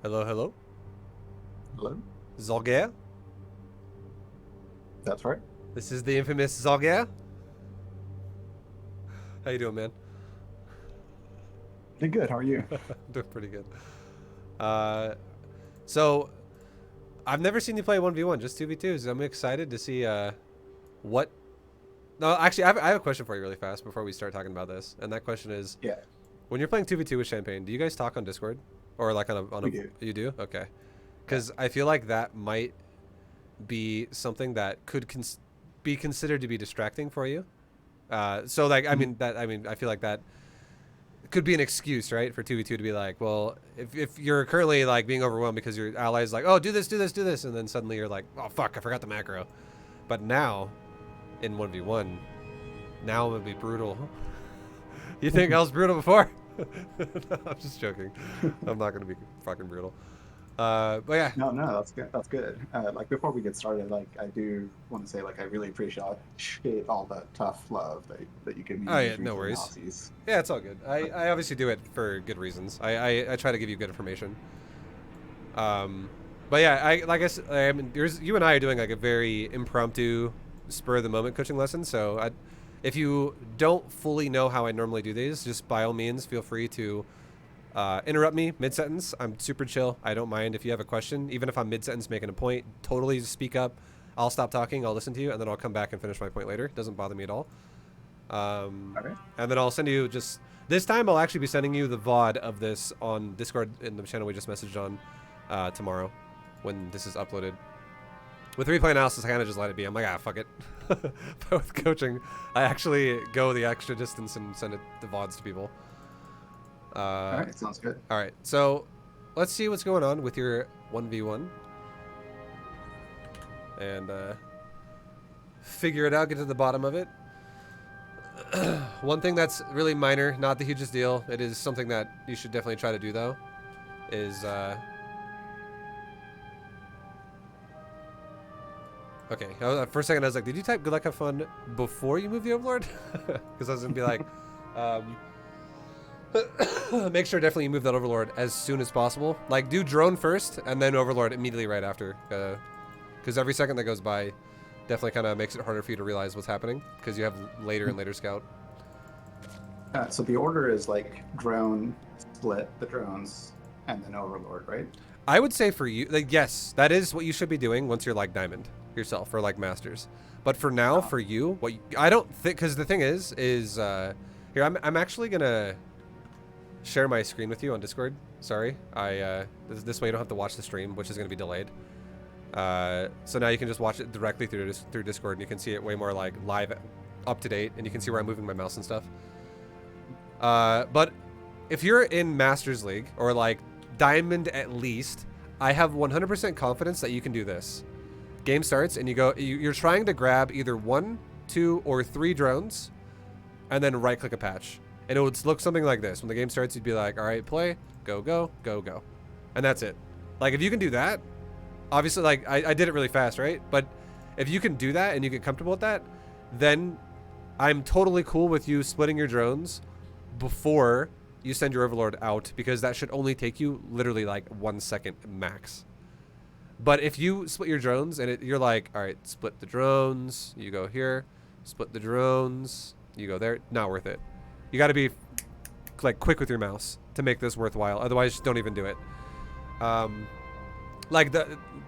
Hello, hello. Hello? Zolgair. That's right. This is the infamous Zolgair. How you doing, man? Pretty good. How are you? Doing pretty good. Uh, so I've never seen you play 1v1, just 2v2s. I'm excited to see what. No, actually, I have a question for you really fast before we start talking about this. And that question is, Yeah, when you're playing 2v2 with Champagne, do you guys talk on Discord or like on we a? do. You do? Okay. Yeah. Because I feel like that might be something that could be considered to be distracting for you. So like Mhm. I mean I feel like that could be an excuse, right, for 2v2 to be like, well, if you're currently like being overwhelmed because your allies like, oh, do this, do this, do this, and then suddenly you're like, oh fuck, I forgot the macro. But now in 1v1, now I'm gonna be brutal. You think I was brutal before? No, I'm just joking. I'm not gonna be fucking brutal. But yeah. No, no, that's good. That's good. Like before we get started, like I do want to say, like I really appreciate all the tough love that you give me Oh in yeah, these no weekly worries. analyses. Yeah, it's all good. Like, I obviously do it for good reasons. I try to give you good information. Um, but yeah, I mean, you and I are doing like a very impromptu, spur of the moment coaching lesson. So if you don't fully know how I normally do these, just by all means feel free to interrupt me mid sentence. I'm super chill. I don't mind if you have a question, even if I'm mid sentence making a point. Totally just speak up. I'll stop talking. I'll listen to you, and then I'll come back and finish my point later. It doesn't bother me at all. all right. And then I'll send you just this time. I'll actually be sending you the VOD of this on Discord in the channel we just messaged on tomorrow when this is uploaded. With replay analysis, I kind of just let it be. I'm like, ah, fuck it. But with coaching, I actually go the extra distance and send the VODs to people. All right. Sounds good. All right, so let's see what's going on with your 1v1 and figure it out, get to the bottom of it. One thing that's really minor, not the hugest deal, it is something that you should definitely try to do though, is okay. For a second I was like, did you type good luck have fun before you move the Overlord? Because I was gonna be like, um, make sure definitely you move that Overlord as soon as possible. Like do drone first and then Overlord immediately right after, because every second that goes by definitely kind of makes it harder for you to realize what's happening because you have later and later scout. So the order is like drone, split the drones, and then Overlord, right? I would say for you, like, yes, that is what you should be doing once you're like diamond yourself or like masters. But for now, Uh, for you, I don't think, because the thing is here I'm actually gonna share my screen with you on Discord. Sorry, this way you don't have to watch the stream, which is gonna be delayed. So now you can just watch it directly through Discord, and you can see it way more like live, up to date, and you can see where I'm moving my mouse and stuff. But if you're in Masters League or like Diamond at least, I have 100% confidence that you can do this. Game starts and you're trying to grab either 1, 2, or 3 drones, and then right click a patch, and it would look something like this. When the game starts, you'd be like, all right, play, go, go, go, go, and that's it. Like if you can do that, obviously, like I did it really fast, right? But if you can do that and you get comfortable with that, then I'm totally cool with you splitting your drones before you send your Overlord out, because that should only take you literally like 1 second max. But if you split your drones and you're like, all right, split the drones, you go here, split the drones, you go there, not worth it. You got to be like quick with your mouse to make this worthwhile. Otherwise, just don't even do it. Like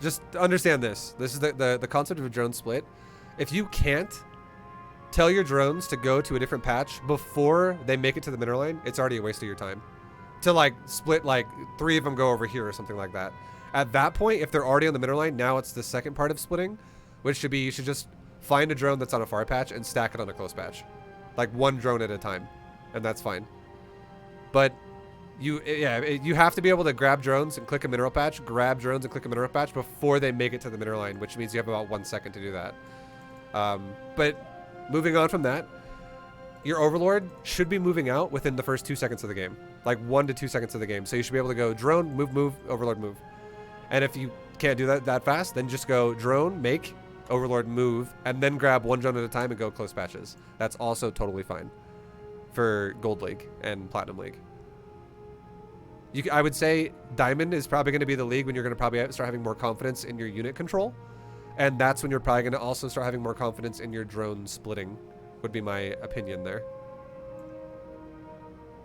just understand this. This is the concept of a drone split. If you can't tell your drones to go to a different patch before they make it to the mineral line, it's already a waste of your time. To like split, like 3 of them go over here or something like that. At that point, if they're already on the mineral line, now it's the second part of splitting, which should be you should just find a drone that's on a far patch and stack it on a close patch, like 1 drone at a time, and that's fine. But you have to be able to grab drones and click a mineral patch, grab drones and click a mineral patch before they make it to the mineral line, which means you have about 1 second to do that. But moving on from that, your Overlord should be moving out within the first 2 seconds of the game, like 1 to 2 seconds of the game. So you should be able to go drone, move, move, Overlord, move. And if you can't do that fast, then just go drone, make, Overlord, move, and then grab 1 drone at a time and go close patches. That's also totally fine for Gold League and Platinum League. I would say Diamond is probably going to be the league when you're going to probably start having more confidence in your unit control. And that's when you're probably going to also start having more confidence in your drone splitting, would be my opinion there.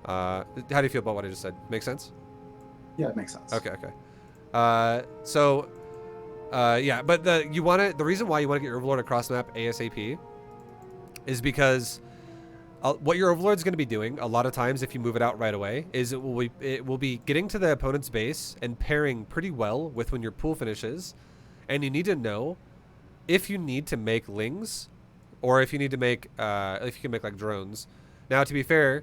How do you feel about what I just said? Make sense? Yeah, it makes sense. Okay, okay. Yeah, but the reason why you want to get your Overlord across the map ASAP is because what your Overlord's going to be doing a lot of times if you move it out right away is it will be getting to the opponent's base and pairing pretty well with when your pool finishes. And you need to know if you need to make lings or if you need to make, if you can make like drones. Now, to be fair,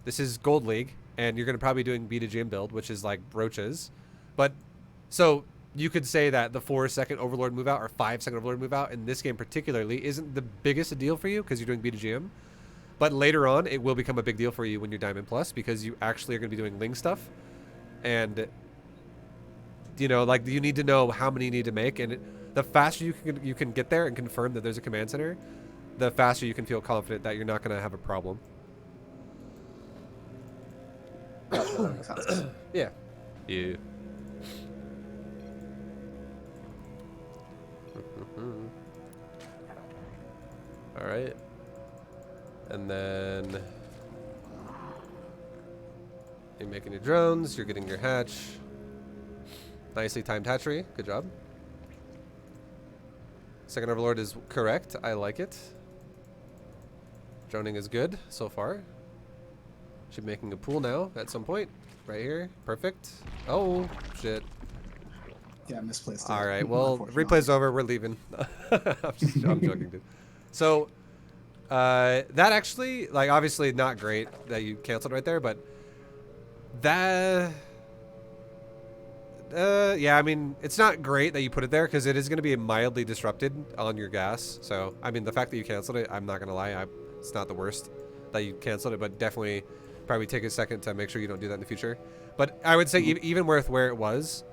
this is Gold League and you're going to probably be doing B2GM build, which is like roaches. But so you could say that the 4-second Overlord move out or 5-second Overlord move out in this game particularly isn't the biggest a deal for you because you're doing B2GM. But later on, it will become a big deal for you when you're Diamond Plus because you actually are going to be doing ling stuff. And you know, like you need to know how many you need to make, and the faster you can get there and confirm that there's a command center, the faster you can feel confident that you're not going to have a problem. That makes sense. Yeah. Yeah. All right. And then you're making your drones. You're getting your hatch. Nicely timed hatchery. Good job. Second Overlord is correct. I like it. Droning is good so far. Should be making a pool now at some point. Right here. Perfect. Oh, shit. Yeah, misplaced it. All right. Well, replay's over. We're leaving. I'm joking, dude. So, that actually, like, obviously not great that you canceled right there, but that... yeah, I mean, it's not great that you put it there because it is going to be mildly disrupted on your gas. So, I mean, the fact that you canceled it, I'm not going to lie, it's not the worst that you canceled it, but definitely probably take a second to make sure you don't do that in the future. But I would say even with where it was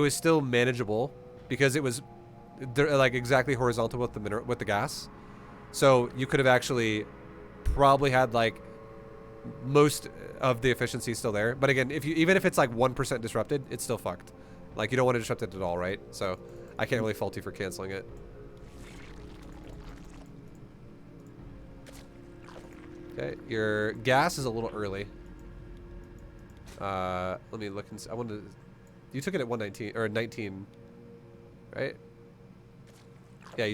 still manageable because it was like exactly horizontal with the gas. So you could have actually probably had like most of the efficiency still there. But again, even if it's like 1% disrupted, it's still fucked. Like you don't want to disrupt it at all, right? So I can't really fault you for canceling it. Okay, your gas is a little early. Let me look and see. I wanted to, you took it at 119 or 19, right? Yeah,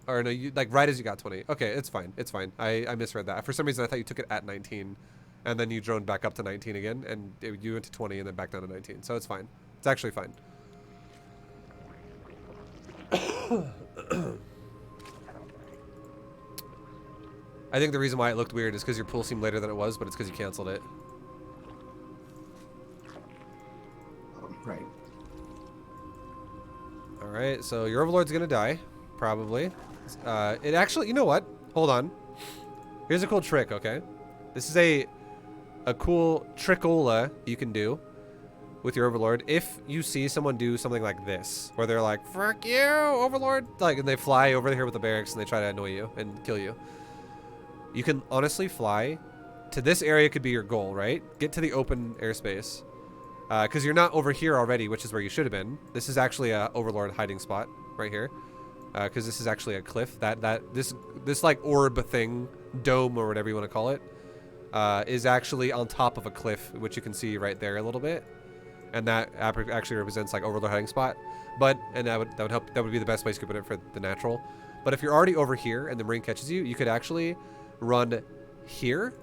or no, you like right as you got 20. Okay, it's fine. It's fine. I misread that. For some reason, I thought you took it at 19, and then you droned back up to 19 again, and you went to 20 and then back down to 19. So it's fine. It's actually fine. I think the reason why it looked weird is because your pool seemed later than it was, but it's because you canceled it. Right. All right, so your Overlord's gonna die, probably. It actually, you know what? Hold on. Here's a cool trick, okay? This is a cool trickola you can do with your Overlord if you see someone do something like this, where they're like, "Frick you, Overlord!" Like, and they fly over here with the barracks and they try to annoy you and kill you. You can honestly fly to this area. Could be your goal, right? Get to the open airspace. Because you're not over here already, which is where you should have been. This is actually a Overlord hiding spot right here. Because this is actually a cliff. This like orb thing, dome or whatever you want to call it, is actually on top of a cliff, which you can see right there a little bit. And that actually represents like Overlord hiding spot. And that would help. That would be the best place you could put it for the natural. But if you're already over here and the Marine catches you, you could actually run here.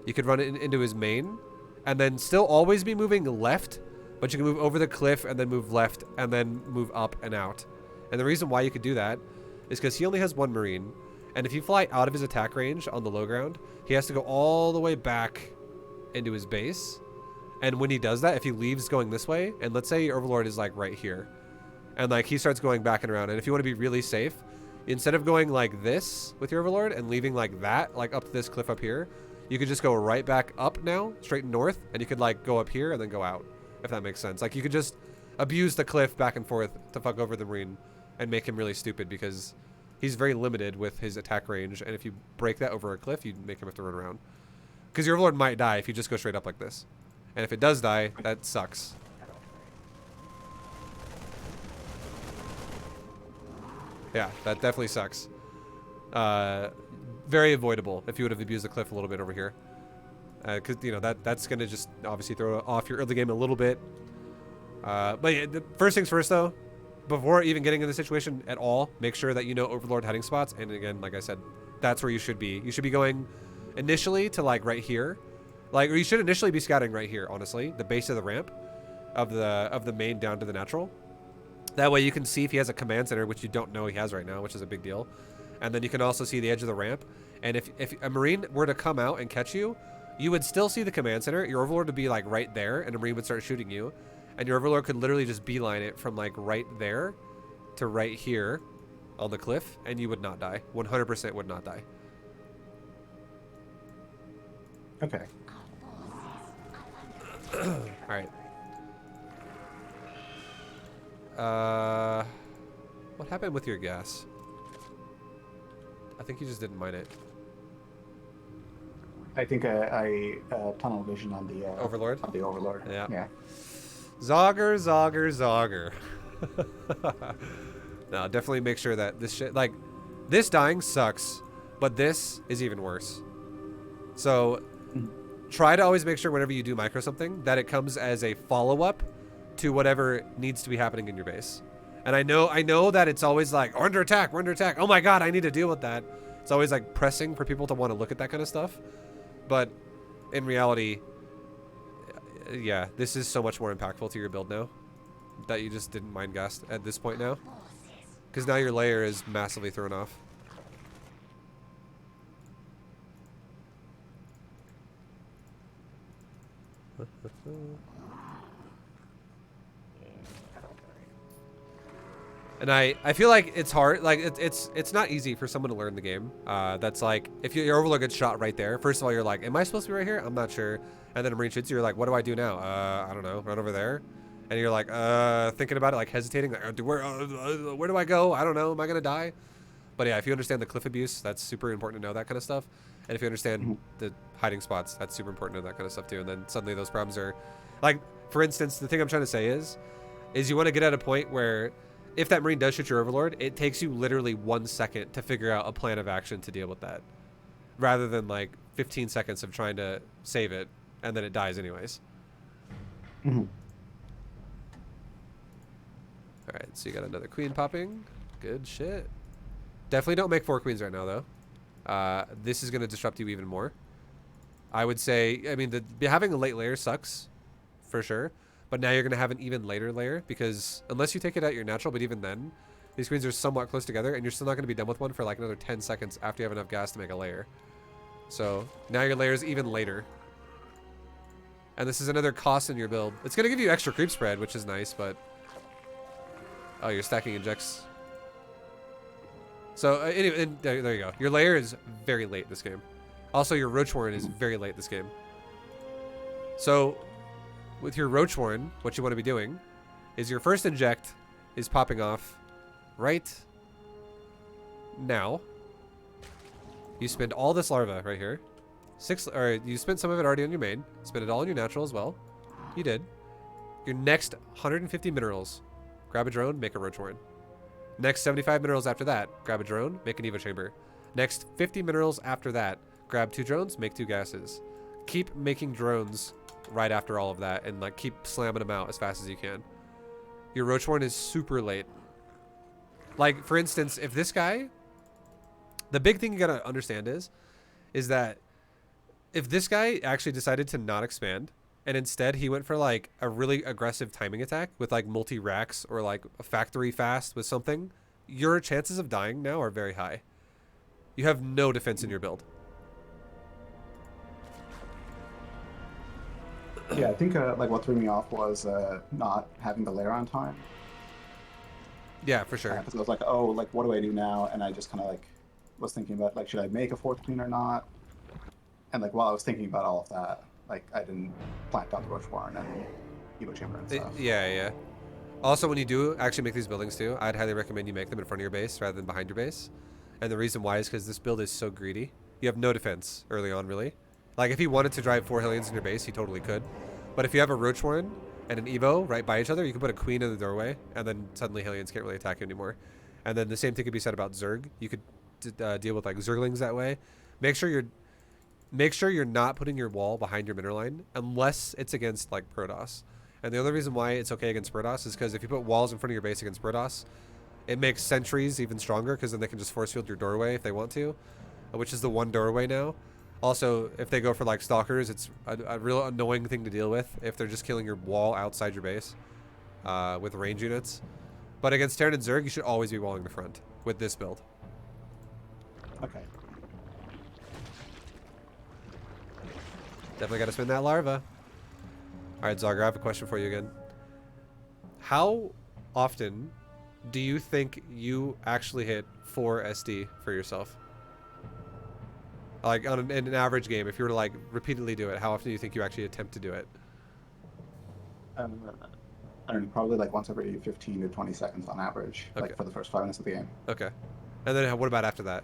You could run it into his main. And then still always be moving left, but you can move over the cliff and then move left and then move up and out. And the reason why you could do that is because he only has one Marine. And if you fly out of his attack range on the low ground, he has to go all the way back into his base. And when he does that, if he leaves going this way, and let's say your Overlord is like right here, and like he starts going back and around, and if you want to be really safe, instead of going like this with your Overlord and leaving like that, like up to this cliff up here, you could just go right back up now, straight north, and you could like go up here and then go out, if that makes sense. Like you could just abuse the cliff back and forth to fuck over the Marine and make him really stupid because he's very limited with his attack range. And if you break that over a cliff, you make him have to run around. Because your Overlord might die if you just go straight up like this. And if it does die, that sucks. Yeah, that definitely sucks. Very avoidable if you would have abused the cliff a little bit over here. Because, you know, that's going to just obviously throw off your early game a little bit. But yeah, the first things first, though, before even getting in the situation at all, make sure that you know Overlord hiding spots. And again, like I said, that's where you should be. You should be going initially to, like, right here. Like, or you should initially be scouting right here, honestly. The base of the ramp of the main down to the natural. That way you can see if he has a command center, which you don't know he has right now, which is a big deal. And then you can also see the edge of the ramp. And if a Marine were to come out and catch you, you would still see the command center. Your Overlord would be, like, right there, and a Marine would start shooting you. And your Overlord could literally just beeline it from, like, right there to right here on the cliff, and you would not die. 100% would not die. Okay. Alright. What happened with your gas? I think you just didn't mine it. I think I tunnel vision on the Overlord? On the Overlord. Yeah. Yeah. Zogger, Zogger, Zogger. No, definitely make sure that this shit, like, this dying sucks, but this is even worse. So, try to always make sure whenever you do micro something that it comes as a follow-up to whatever needs to be happening in your base. And I know that it's always like, we're under attack, we're under attack. Oh my god, I need to deal with that. It's always like pressing for people to want to look at that kind of stuff. But in reality, yeah, this is so much more impactful to your build now that you just didn't mind gas at this point now. Because now your layer is massively thrown off. And I feel like it's hard, like it's not easy for someone to learn the game. That's like, if your Overlord gets shot right there, first of all, you're like, am I supposed to be right here? I'm not sure. And then a Marine shoots you, you're like, what do I do now? I don't know, run over there. And you're like, thinking about it, like hesitating, like, where do I go? I don't know, am I gonna die? But yeah, if you understand the cliff abuse, that's super important to know that kind of stuff. And if you understand the hiding spots, that's super important to know that kind of stuff too. And then suddenly those problems are, like, for instance, the thing I'm trying to say is you want to get at a point where if that Marine does shoot your Overlord, it takes you literally 1 second to figure out a plan of action to deal with that. Rather than like 15 seconds of trying to save it, and then it dies anyways. Alright, so you got another queen popping. Good shit. Definitely don't make 4 queens right now, though. This is going to disrupt you even more. I would say, I mean, having a late layer sucks, for sure. But now you're going to have an even later layer, because unless you take it out your natural, but even then, these queens are somewhat close together, and you're still not going to be done with one for like another 10 seconds after you have enough gas to make a layer. So now your layer is even later. And this is another cost in your build. It's going to give you extra creep spread, which is nice, but... Oh, you're stacking injects. So, anyway, there you go. Your layer is very late this game. Also, your Roach Warren is very late this game. So, with your Roach Warren, what you want to be doing is your first inject is popping off right now. You spend all this larva right here. You spent some of it already on your main. Spend it all on your natural as well. You did. Your next 150 minerals. Grab a drone, make a Roach Warren. Next 75 minerals after that, grab a drone, make an Evo chamber. Next 50 minerals after that, grab 2 drones, make 2 gases. Keep making drones right after all of that, and like keep slamming them out as fast as you can. Your Roach Warren is super late. Like, for instance, if this guy, the big thing you gotta understand is that if this guy actually decided to not expand, and instead he went for like a really aggressive timing attack with like multi-racks or like a factory fast with something, your chances of dying now are very high. You have no defense in your build. Yeah, I think like what threw me off was not having the layer on time. Yeah, for sure. Because I was like, oh, like what do I do now? And I just kind of like was thinking about like, should I make a 4th queen or not? And like while I was thinking about all of that, like I didn't plant out the Roach Warren and Evo chamber and stuff. Yeah. Also, when you do actually make these buildings too, I'd highly recommend you make them in front of your base rather than behind your base. And the reason why is because this build is so greedy. You have no defense early on, really. Like if he wanted to drive 4 Hellions in your base, he totally could. But if you have a Roach Warren and an Evo right by each other, you can put a Queen in the doorway, and then suddenly Hellions can't really attack you anymore. And then the same thing could be said about Zerg. You could deal with like Zerglings that way. Make sure you're not putting your wall behind your mineral line unless it's against like Protoss. And the other reason why it's okay against Protoss is because if you put walls in front of your base against Protoss, it makes sentries even stronger because then they can just force field your doorway if they want to, which is the one doorway now. Also, if they go for like stalkers, it's a real annoying thing to deal with if they're just killing your wall outside your base with range units. But against Terran and Zerg, you should always be walling the front with this build. Okay. Definitely got to spin that larva. All right, Zogger, I have a question for you again. How often do you think you actually hit 4 SD for yourself? Like on in an average game, if you were to like repeatedly do it, how often do you think you actually attempt to do it? I don't know, probably like once every 15 to 20 seconds on average, Okay. like for the first 5 minutes of the game. Okay. And then what about after that?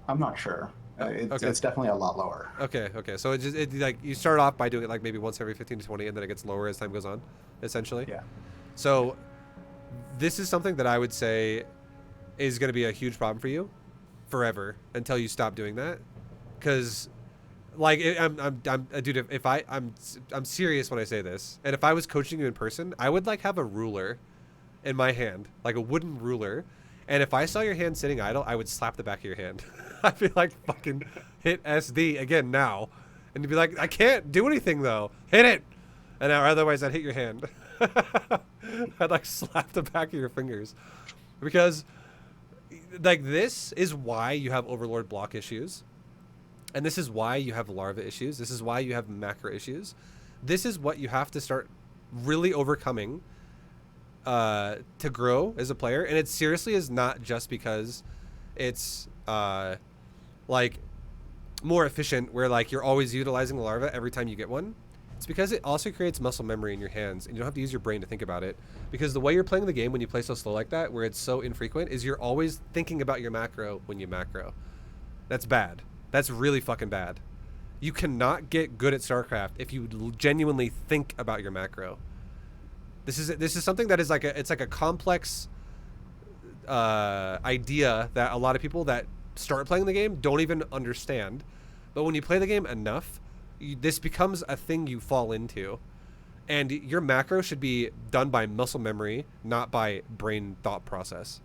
I'm not sure. It's definitely a lot lower. Okay, okay. So it like you start off by doing it like maybe once every 15 to 20, and then it gets lower as time goes on, essentially. Yeah. So this is something that I would say is going to be a huge problem for you forever until you stop doing that, because like dude, if I'm serious when I say this, and if I was coaching you in person, I would like have a ruler in my hand, like a wooden ruler, and if I saw your hand sitting idle, I would slap the back of your hand. I'd be like, fucking hit SD again now, and you'd be like, I can't do anything though, hit it, and otherwise I'd hit your hand. I'd like slap the back of your fingers, because like this is why you have Overlord block issues, and this is why you have larva issues, this is why you have macro issues. This is what you have to start really overcoming to grow as a player. And it seriously is not just because it's like more efficient where like you're always utilizing the larva every time you get one. It's because it also creates muscle memory in your hands, and you don't have to use your brain to think about it. Because the way you're playing the game when you play so slow like that, where it's so infrequent, is you're always thinking about your macro when you macro. That's bad. That's really fucking bad. You cannot get good at StarCraft if you genuinely think about your macro. This is something that is like it's like a complex idea that a lot of people that start playing the game don't even understand. But when you play the game enough, this becomes a thing you fall into, and your macro should be done by muscle memory, not by brain thought process.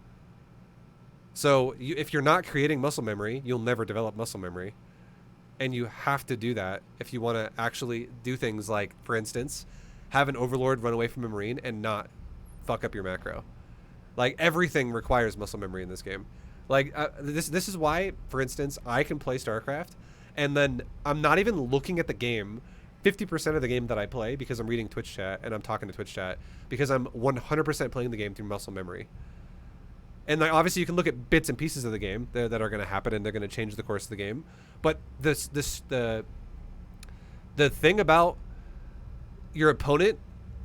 So if you're not creating muscle memory, you'll never develop muscle memory, and you have to do that if you want to actually do things like, for instance, have an Overlord run away from a Marine and not fuck up your macro. Like, everything requires muscle memory in this game. Like this is why, for instance, I can play StarCraft, and then I'm not even looking at the game 50% of the game that I play, because I'm reading Twitch chat and I'm talking to Twitch chat, because I'm 100% playing the game through muscle memory. And like, obviously you can look at bits and pieces of the game that are going to happen, and they're going to change the course of the game. But the thing about your opponent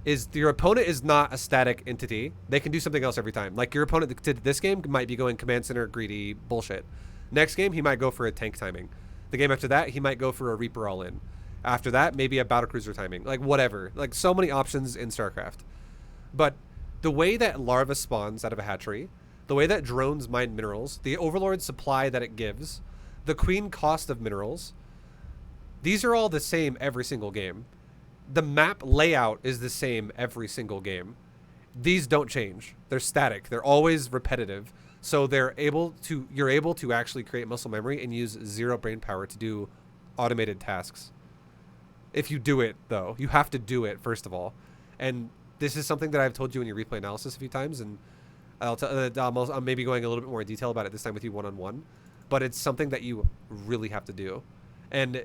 is not a static entity. They can do something else every time. Like, your opponent to this game might be going command center greedy bullshit. Next game he might go for a tank timing. The game after that he might go for a Reaper all in. After that maybe a battlecruiser timing. Like, whatever. Like, so many options in StarCraft. But the way that larva spawns out of a hatchery, the way that drones mine minerals, the Overlord supply that it gives, the queen cost of minerals, these are all the same every single game. The map layout is the same every single game. These don't change. They're static. They're always repetitive. So you're able to actually create muscle memory and use zero brain power to do automated tasks. If you do it, though, you have to do it first of all. And this is something that I've told you in your replay analysis a few times, and I'm maybe going a little bit more in detail about it this time with you one-on-one, but it's something that you really have to do. And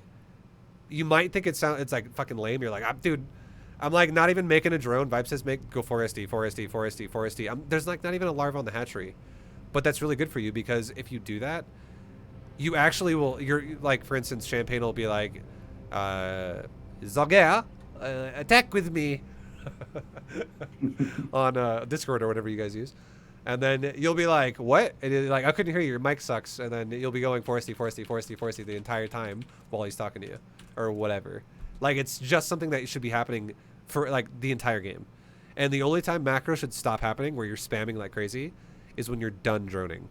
you might think it's like fucking lame. You're like, dude, I'm like not even making a drone. Vibe says go 4SD, 4SD, 4SD, 4SD. There's like not even a larva on the hatchery. But that's really good for you, because if you do that, you actually will, you're like, for instance, Champagne will be like, Zogger, attack with me on Discord or whatever you guys use. And then you'll be like, what? And you're like, I couldn't hear you, your mic sucks. And then you'll be going 4SD, 4SD, 4SD, 4SD the entire time while he's talking to you. or whatever. Like, it's just something that should be happening for like the entire game. And the only time macro should stop happening where you're spamming like crazy is when you're done droning.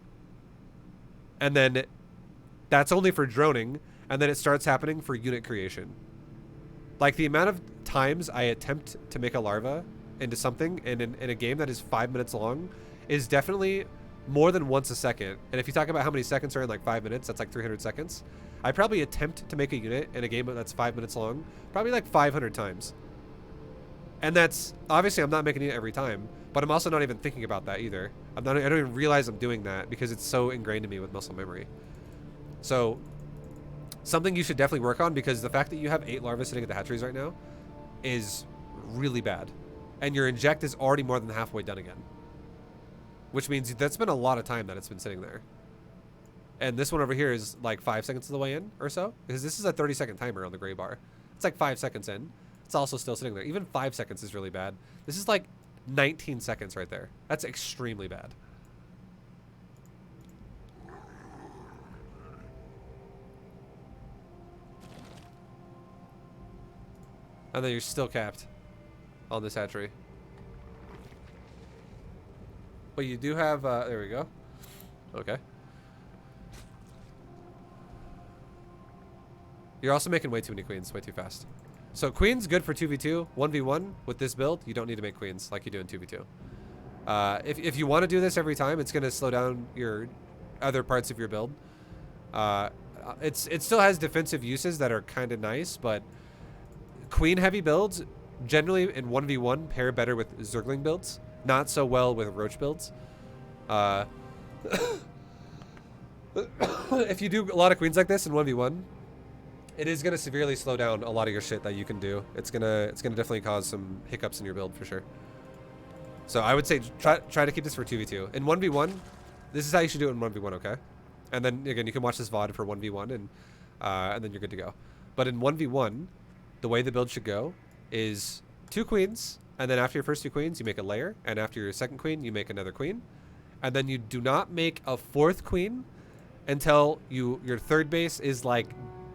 And then that's only for droning, and then it starts happening for unit creation. Like, the amount of times I attempt to make a larva into something in a game that is 5 minutes long is definitely more than once a second. And if you talk about how many seconds are in like 5 minutes, that's like 300 seconds. I probably attempt to make a unit in a game that's 5 minutes long probably like 500 times. And that's, obviously I'm not making it every time, but I'm also not even thinking about that either. I don't even realize I'm doing that because it's so ingrained in me with muscle memory. So something you should definitely work on, because the fact that you have 8 larvae sitting at the hatcheries right now is really bad. And your inject is already more than halfway done again. Which means that's been a lot of time that it's been sitting there. And this one over here is like 5 seconds of the way in or so, because this is a 30-second timer on the gray bar. It's like 5 seconds in. It's also still sitting there. Even 5 seconds is really bad. This is like 19 seconds right there. That's extremely bad. And then you're still capped on this hatchery. But you do have, there we go. Okay. You're also making way too many queens, way too fast. So queens, good for 2v2. 1v1 with this build, you don't need to make queens like you do in 2v2. If you want to do this every time, it's going to slow down your other parts of your build. It still has defensive uses that are kind of nice, but queen heavy builds generally in 1v1 pair better with Zergling builds, not so well with Roach builds. If you do a lot of queens like this in 1v1, it is gonna severely slow down a lot of your shit that you can do. It's gonna definitely cause some hiccups in your build for sure. So I would say try to keep this for 2v2. In 1v1, this is how you should do it in 1v1, okay? And then again, you can watch this VOD for 1v1 and then you're good to go. But in 1v1, the way the build should go is 2 queens, and then after your first 2 queens, you make a layer, and after your second queen, you make another queen. And then you do not make a 4th queen until your 3rd base is like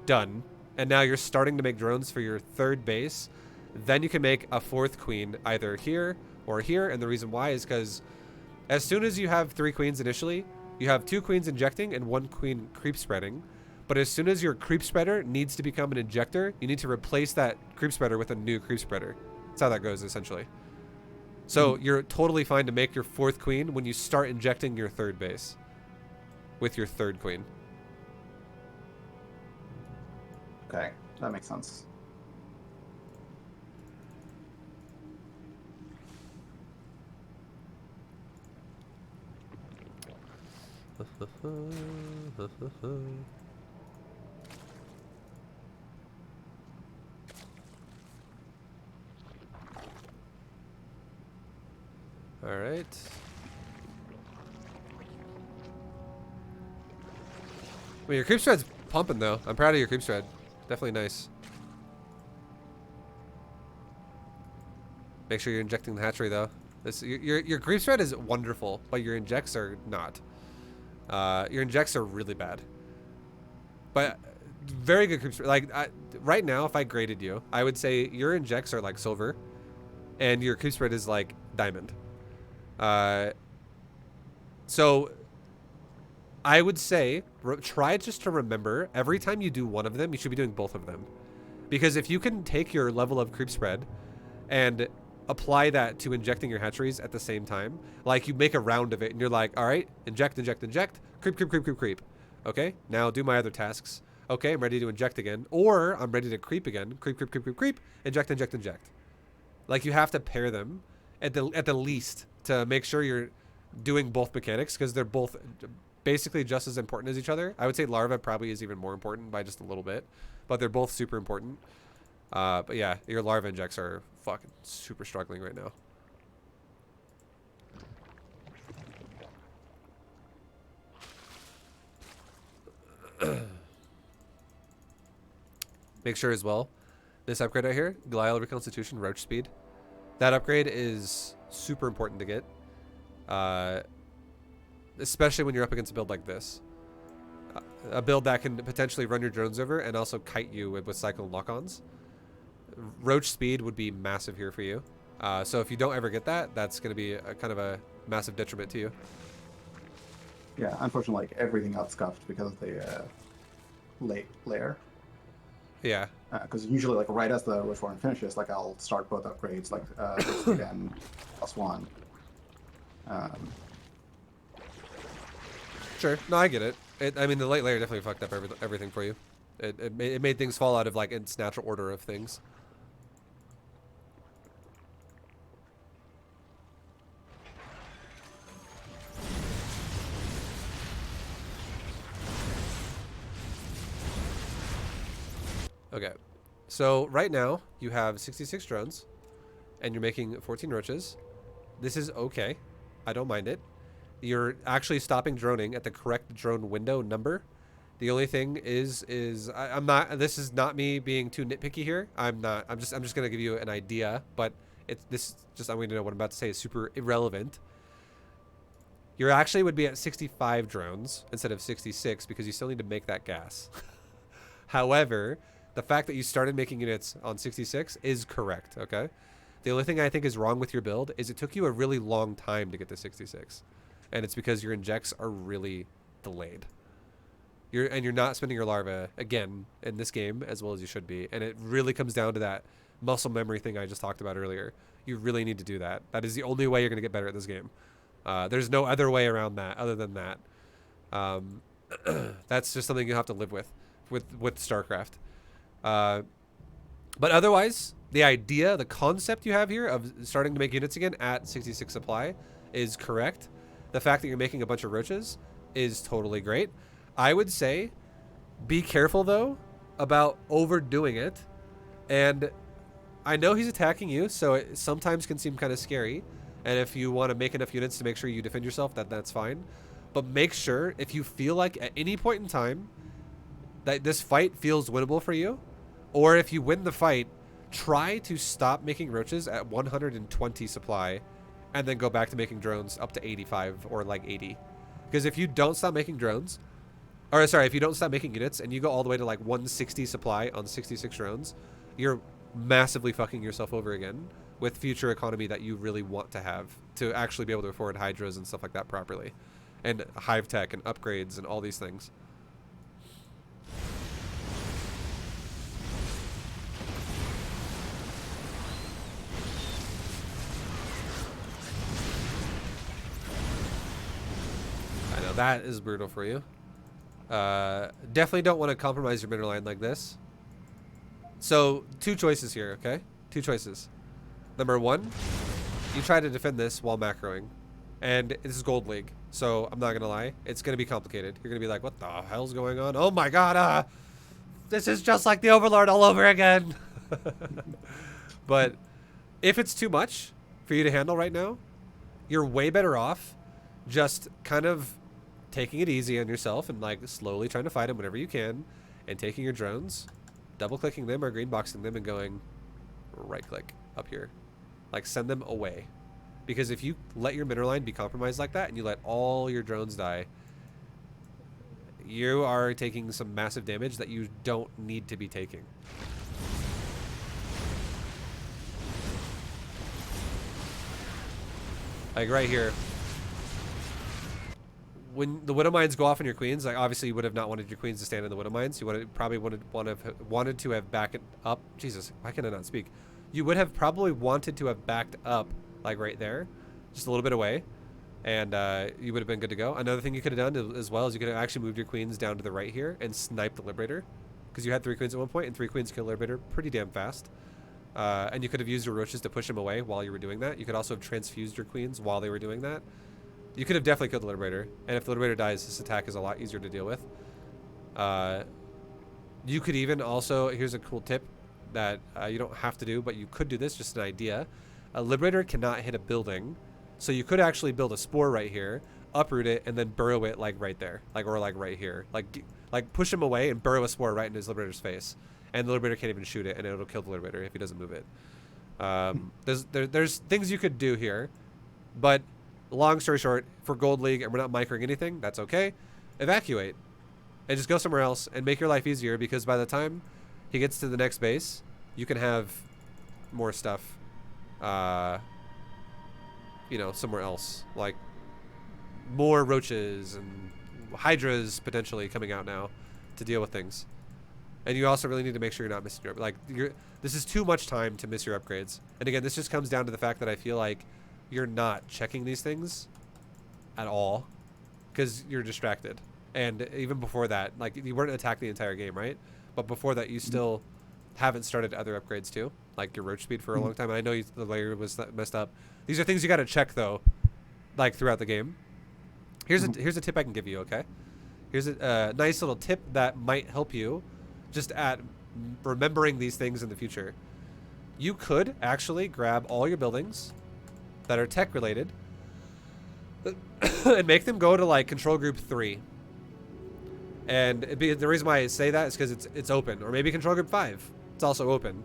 done, and now you're starting to make drones for your 3rd base. Then you can make a 4th queen either here or here, and the reason why is because as soon as you have 3 queens initially, you have 2 queens injecting and 1 queen creep spreading. But as soon as your creep spreader needs to become an injector, you need to replace that creep spreader with a new creep spreader. That's how that goes essentially. So you're totally fine to make your 4th queen when you start injecting your 3rd base with your 3rd queen. Okay, that makes sense. All right. Well, your creep spread's pumping though. I'm proud of your creep spread. Definitely nice. Make sure you're injecting the hatchery though. Your creep spread is wonderful, but your injects are not. Your injects are really bad. But very good creep spread. Like right now, if I graded you, I would say your injects are like silver, and your creep spread is like diamond. So I would say try just to remember every time you do one of them, you should be doing both of them. Because if you can take your level of creep spread and apply that to injecting your hatcheries at the same time, like you make a round of it and you're like, all right, inject, inject, inject, creep, creep, creep, creep, creep. Okay, now do my other tasks. Okay, I'm ready to inject again. Or I'm ready to creep again. Creep, creep, creep, creep, creep, inject, inject, inject. Like you have to pair them at the least to make sure you're doing both mechanics, because they're both basically just as important as each other. I would say larva probably is even more important by just a little bit, but they're both super important. But yeah, your larva injects are fucking super struggling right now. Make sure as well, this upgrade right here, Glial Reconstitution Roach Speed, that upgrade is super important to get. Especially when you're up against a build like this. A build that can potentially run your drones over and also kite you with cycle and lock-ons. Roach speed would be massive here for you. So if you don't ever get that, that's going to be a kind of a massive detriment to you. Yeah, unfortunately, like everything got scuffed because of the late layer. Yeah. Because usually, like right as the Roach Warren finishes, like I'll start both upgrades, like again, +1. Sure. No, I get it. I mean, the late layer definitely fucked up everything for you. It made things fall out of like its natural order of things. Okay. So right now you have 66 drones and you're making 14 roaches. This is okay. I don't mind it. You're actually stopping droning at the correct drone window number. The only thing is I'm not, this is not me being too nitpicky here. I'm just going to give you an idea, but I'm going to know what I'm about to say is super irrelevant. You actually would be at 65 drones instead of 66 because you still need to make that gas. However, the fact that you started making units on 66 is correct, okay? The only thing I think is wrong with your build is it took you a really long time to get to 66. And it's because your injects are really delayed. You're not spending your larva, again, in this game as well as you should be. And it really comes down to that muscle memory thing I just talked about earlier. You really need to do that. That is the only way you're going to get better at this game. There's no other way around that other than that. That's just something you have to live with StarCraft. But otherwise, the idea, the concept you have here of starting to make units again at 66 supply is correct. The fact that you're making a bunch of roaches is totally great. I would say be careful, though, about overdoing it. And I know he's attacking you, so it sometimes can seem kind of scary. And if you want to make enough units to make sure you defend yourself, that's fine. But make sure, if you feel like at any point in time that this fight feels winnable for you, or if you win the fight, try to stop making roaches at 120 supply and then go back to making drones up to 85 or like 80. Because if you don't stop making drones, or sorry, if you don't stop making units and you go all the way to like 160 supply on 66 drones, you're massively fucking yourself over again with future economy that you really want to have to actually be able to afford hydras and stuff like that properly. And hive tech and upgrades and all these things. I know that is brutal for you. Definitely don't want to compromise your mineral line like this. So, two choices here, okay? Two choices. Number one, you try to defend this while macroing. And this is Gold League, so I'm not going to lie. It's going to be complicated. You're going to be like, what the hell's going on? Oh my god, this is just like the Overlord all over again. But if it's too much for you to handle right now, you're way better off just kind of taking it easy on yourself and like slowly trying to fight them whenever you can, and taking your drones, double clicking them or green boxing them and going right click up here, like send them away. Because if you let your mineral line be compromised like that and you let all your drones die, you are taking some massive damage that you don't need to be taking. Like right here, when the Widow Mines go off on your queens, like obviously you would have not wanted your queens to stand in the Widow Mines. You would probably wanted to have backed it up. Jesus, why can I not speak? You would have probably wanted to have backed up, like right there, just a little bit away, and you would have been good to go. Another thing you could have done as well is you could have actually moved your queens down to the right here and sniped the Liberator, because you had 3 queens at one point, and 3 queens kill Liberator pretty damn fast. And you could have used your roaches to push him away while you were doing that. You could also have transfused your queens while they were doing that. You could have definitely killed the Liberator, and if the Liberator dies, this attack is a lot easier to deal with. You could even also, here's a cool tip that you don't have to do, but you could do this, just an idea. A Liberator cannot hit a building, so you could actually build a spore right here, uproot it, and then burrow it like right there, or like right here. Like push him away and burrow a spore right in his Liberator's face. And the Liberator can't even shoot it, and it'll kill the Liberator if he doesn't move it. There's things you could do here, but long story short, for Gold League, and we're not microing anything, that's okay. Evacuate. and just go somewhere else and make your life easier, because by the time he gets to the next base, you can have more stuff, you know, somewhere else, like more roaches and hydras potentially coming out now to deal with things. And you also really need to make sure you're not missing your, this is too much time to miss your upgrades. And again, this just comes down to the fact that I feel like you're not checking these things at all because you're distracted. And even before that, like, you weren't attacked the entire game, right? But before that, you still haven't started other upgrades too, like your roach speed for a long time. And I know the layer was messed up. These are things you got to check though, like throughout the game. Here's a tip I can give you, okay? Here's a nice little tip that might help you just at remembering these things in the future. You could actually grab all your buildings that are tech related and make them go to like control group 3. And the reason why I say that is because it's open. Or maybe control group 5. It's also open.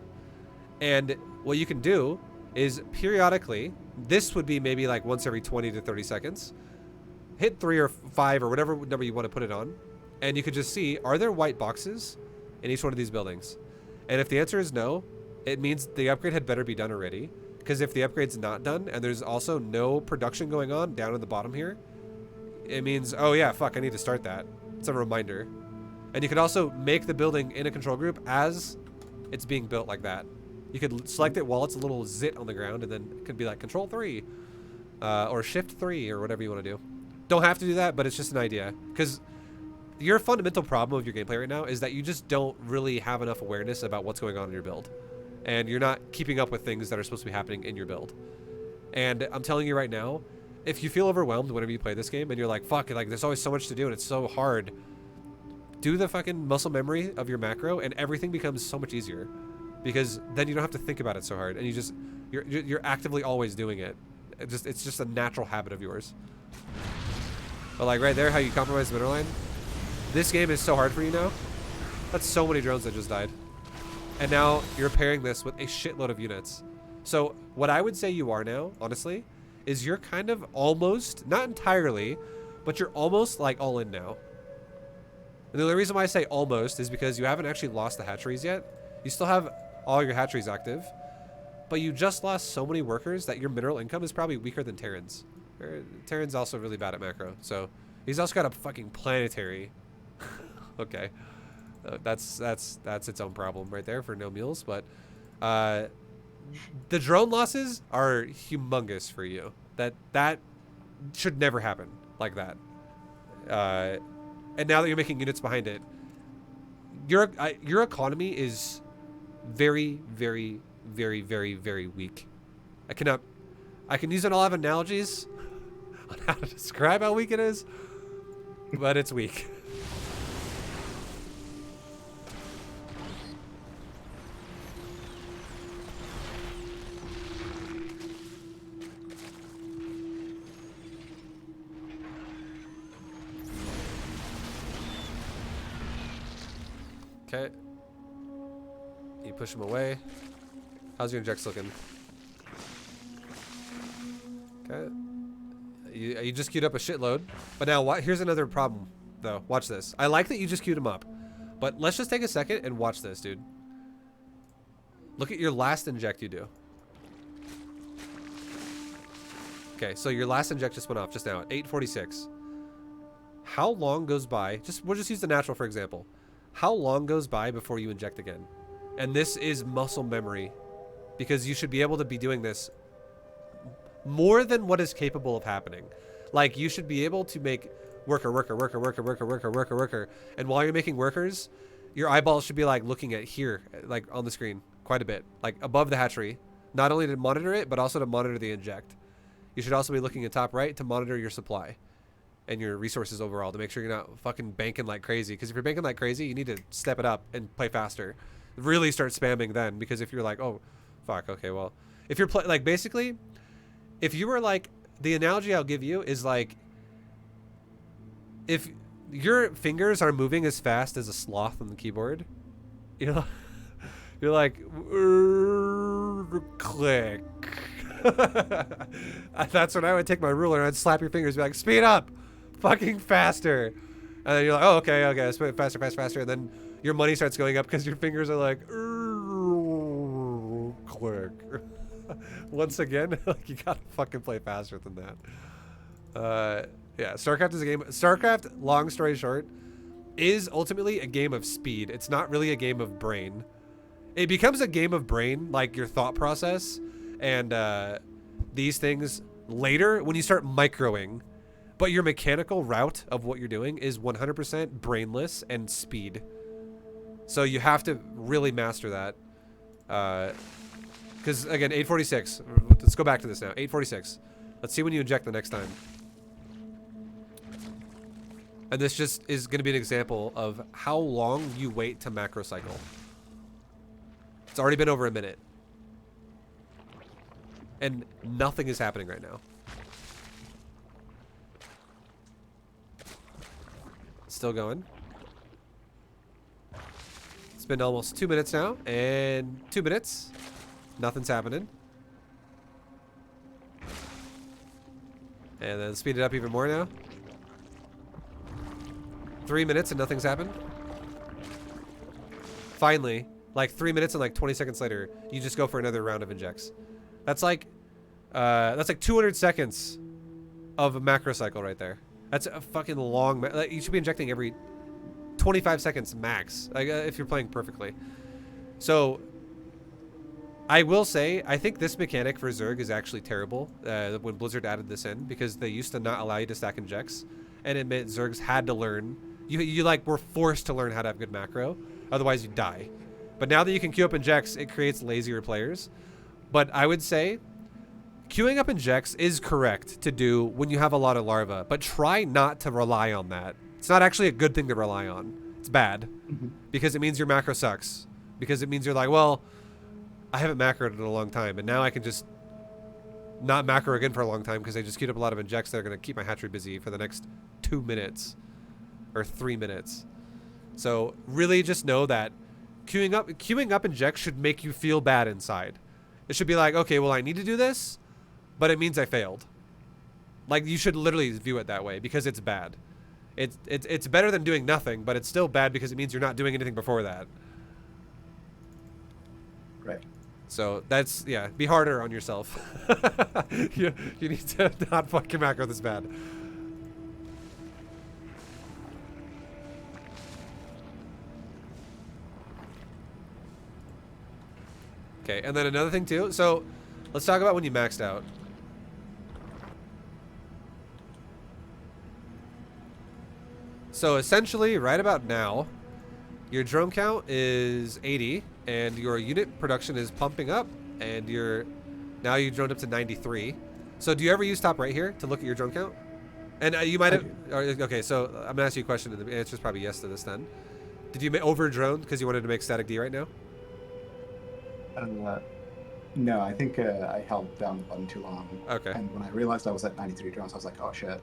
And what you can do is periodically, this would be maybe like once every 20 to 30 seconds, hit 3 or 5 or whatever number you want to put it on, and you could just see, are there white boxes in each one of these buildings? And if the answer is no, it means the upgrade had better be done already. Because if the upgrade's not done and there's also no production going on down in the bottom here, it means, oh yeah, fuck, I need to start that. It's a reminder. And you could also make the building in a control group as it's being built like that. You could select it while it's a little zit on the ground, and then it could be like control 3 or shift 3 or whatever you want to do. Don't have to do that, but it's just an idea. Because your fundamental problem of your gameplay right now is that you just don't really have enough awareness about what's going on in your build. And you're not keeping up with things that are supposed to be happening in your build. And I'm telling you right now, if you feel overwhelmed whenever you play this game and you're like, fuck, like there's always so much to do and it's so hard, do the fucking muscle memory of your macro and everything becomes so much easier. Because then you don't have to think about it so hard, and you're actively always doing it. It's just a natural habit of yours. But like right there, how you compromise the middle line, this game is so hard for you now. That's so many drones that just died. And now you're pairing this with a shitload of units. So what I would say you are now, honestly, is you're kind of almost, not entirely, but you're almost like all in now. And the only reason why I say almost is because you haven't actually lost the hatcheries yet. You still have all your hatcheries active, but you just lost so many workers that your mineral income is probably weaker than Terran's. Terran's also really bad at macro, so he's also got a fucking planetary. Okay. That's its own problem right there for no mules, but the drone losses are humongous for you. That should never happen like that. And now that you're making units behind it, your economy is very, very, very, very, very weak. I can use a lot of analogies on how to describe how weak it is, but it's weak. Okay. You push him away. How's your injects looking? Okay. You just queued up a shitload. But now, here's another problem, though. Watch this. I like that you just queued him up. But let's just take a second and watch this, dude. Look at your last inject you do. Okay, so your last inject just went off just now at 8:46. How long goes by? We'll just use the natural, for example. How long goes by before you inject again? And this is muscle memory, because you should be able to be doing this more than what is capable of happening. Like, you should be able to make worker. And while you're making workers, your eyeballs should be like looking at here, like on the screen quite a bit, like above the hatchery, not only to monitor it, but also to monitor the inject. You should also be looking at top right to monitor your supply and your resources overall, to make sure you're not fucking banking like crazy. Because if you're banking like crazy, you need to step it up and play faster. Really start spamming then, because if you're like, oh, fuck, okay, well, if you're like, basically, if you were like, the analogy I'll give you is like, if your fingers are moving as fast as a sloth on the keyboard, you know, you're like, click. That's when I would take my ruler and I'd slap your fingers and be like, speed up, fucking faster. And then you're like, oh, okay, let's put it faster, faster, faster. And then your money starts going up because your fingers are like, click. Once again, like you gotta fucking play faster than that. Yeah, StarCraft is a game. StarCraft, long story short, is ultimately a game of speed. It's not really a game of brain. It becomes a game of brain, like your thought process and these things later when you start microing. But your mechanical route of what you're doing is 100% brainless and speed. So you have to really master that. Because, again, 846. Let's go back to this now. 846. Let's see when you inject the next time. And this just is going to be an example of how long you wait to macro cycle. It's already been over a minute. And nothing is happening right now. Still going. It's been almost 2 minutes now, and 2 minutes. Nothing's happening. And then speed it up even more now. 3 minutes and nothing's happened. Finally, like 3 minutes and like 20 seconds later, you just go for another round of injects. That's like 200 seconds of a macro cycle right there. That's a fucking long. Like, you should be injecting every 25 seconds max, like if you're playing perfectly. So, I will say, I think this mechanic for Zerg is actually terrible when Blizzard added this in, because they used to not allow you to stack injects, and it meant Zergs had to learn. You like were forced to learn how to have good macro, otherwise you die. But now that you can queue up injects, it creates lazier players. But I would say queuing up injects is correct to do when you have a lot of larva, but try not to rely on that. It's not actually a good thing to rely on. It's bad because it means your macro sucks. Because it means you're like, well, I haven't macroed in a long time, and now I can just not macro again for a long time because I just queued up a lot of injects that are going to keep my hatchery busy for the next 2 minutes or 3 minutes. So really just know that queuing up injects should make you feel bad inside. It should be like, okay, well, I need to do this, but it means I failed. Like, you should literally view it that way because it's bad. It's better than doing nothing, but it's still bad because it means you're not doing anything before that. Right. So that's, yeah, be harder on yourself. you need to not fucking macro this bad. Okay, and then another thing too. So let's talk about when you maxed out. So essentially, right about now, your drone count is 80, and your unit production is pumping up, and now you droned up to 93. So do you ever use top right here to look at your drone count? And you might have. Okay, so I'm gonna ask you a question, and the answer is probably yes to this. Then, did you over drone because you wanted to make static D right now? No, I think I held down the button too long. Okay. And when I realized I was at 93 drones, I was like, oh shit.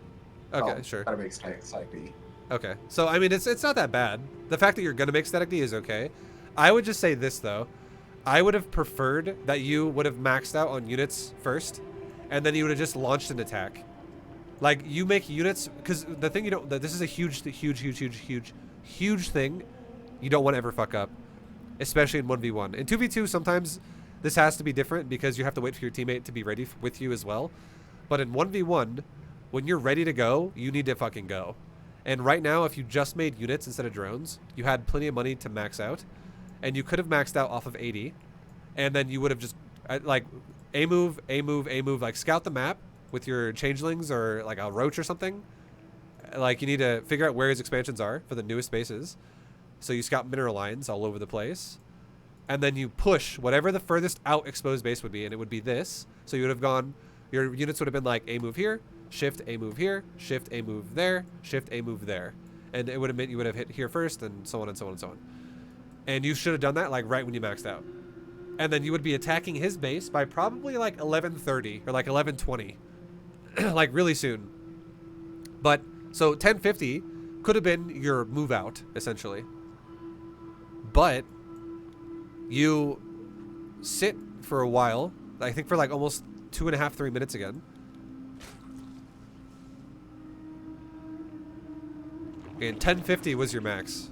Okay, sure. Gotta make static D. Okay, so I mean, it's not that bad. The fact that you're gonna make static D is okay. I would just say this though, I would have preferred that you would have maxed out on units first, and then you would have just launched an attack. Like, you make units, because the thing you don't, this is a huge thing you don't want to ever fuck up, especially in 1v1. In 2v2, sometimes this has to be different because you have to wait for your teammate to be ready with you as well. But in 1v1, when you're ready to go, you need to fucking go. And right now, if you just made units instead of drones, you had plenty of money to max out, and you could have maxed out off of 80, and then you would have just like a move, like scout the map with your changelings or like a roach or something. Like, you need to figure out where his expansions are for the newest bases. So you scout mineral lines all over the place, and then you push whatever the furthest out exposed base would be, and it would be this. So you would have gone, your units would have been like a move here, shift a move here, shift a move there, shift a move there, and it would have meant you would have hit here first, and so on and so on and so on. And you should have done that like right when you maxed out, and then you would be attacking his base by probably like 11:30 or like 11:20, like really soon. But so 1050 could have been your move out essentially, but you sit for a while. I think for like almost 2.5, 3 minutes again. And 1050 was your max.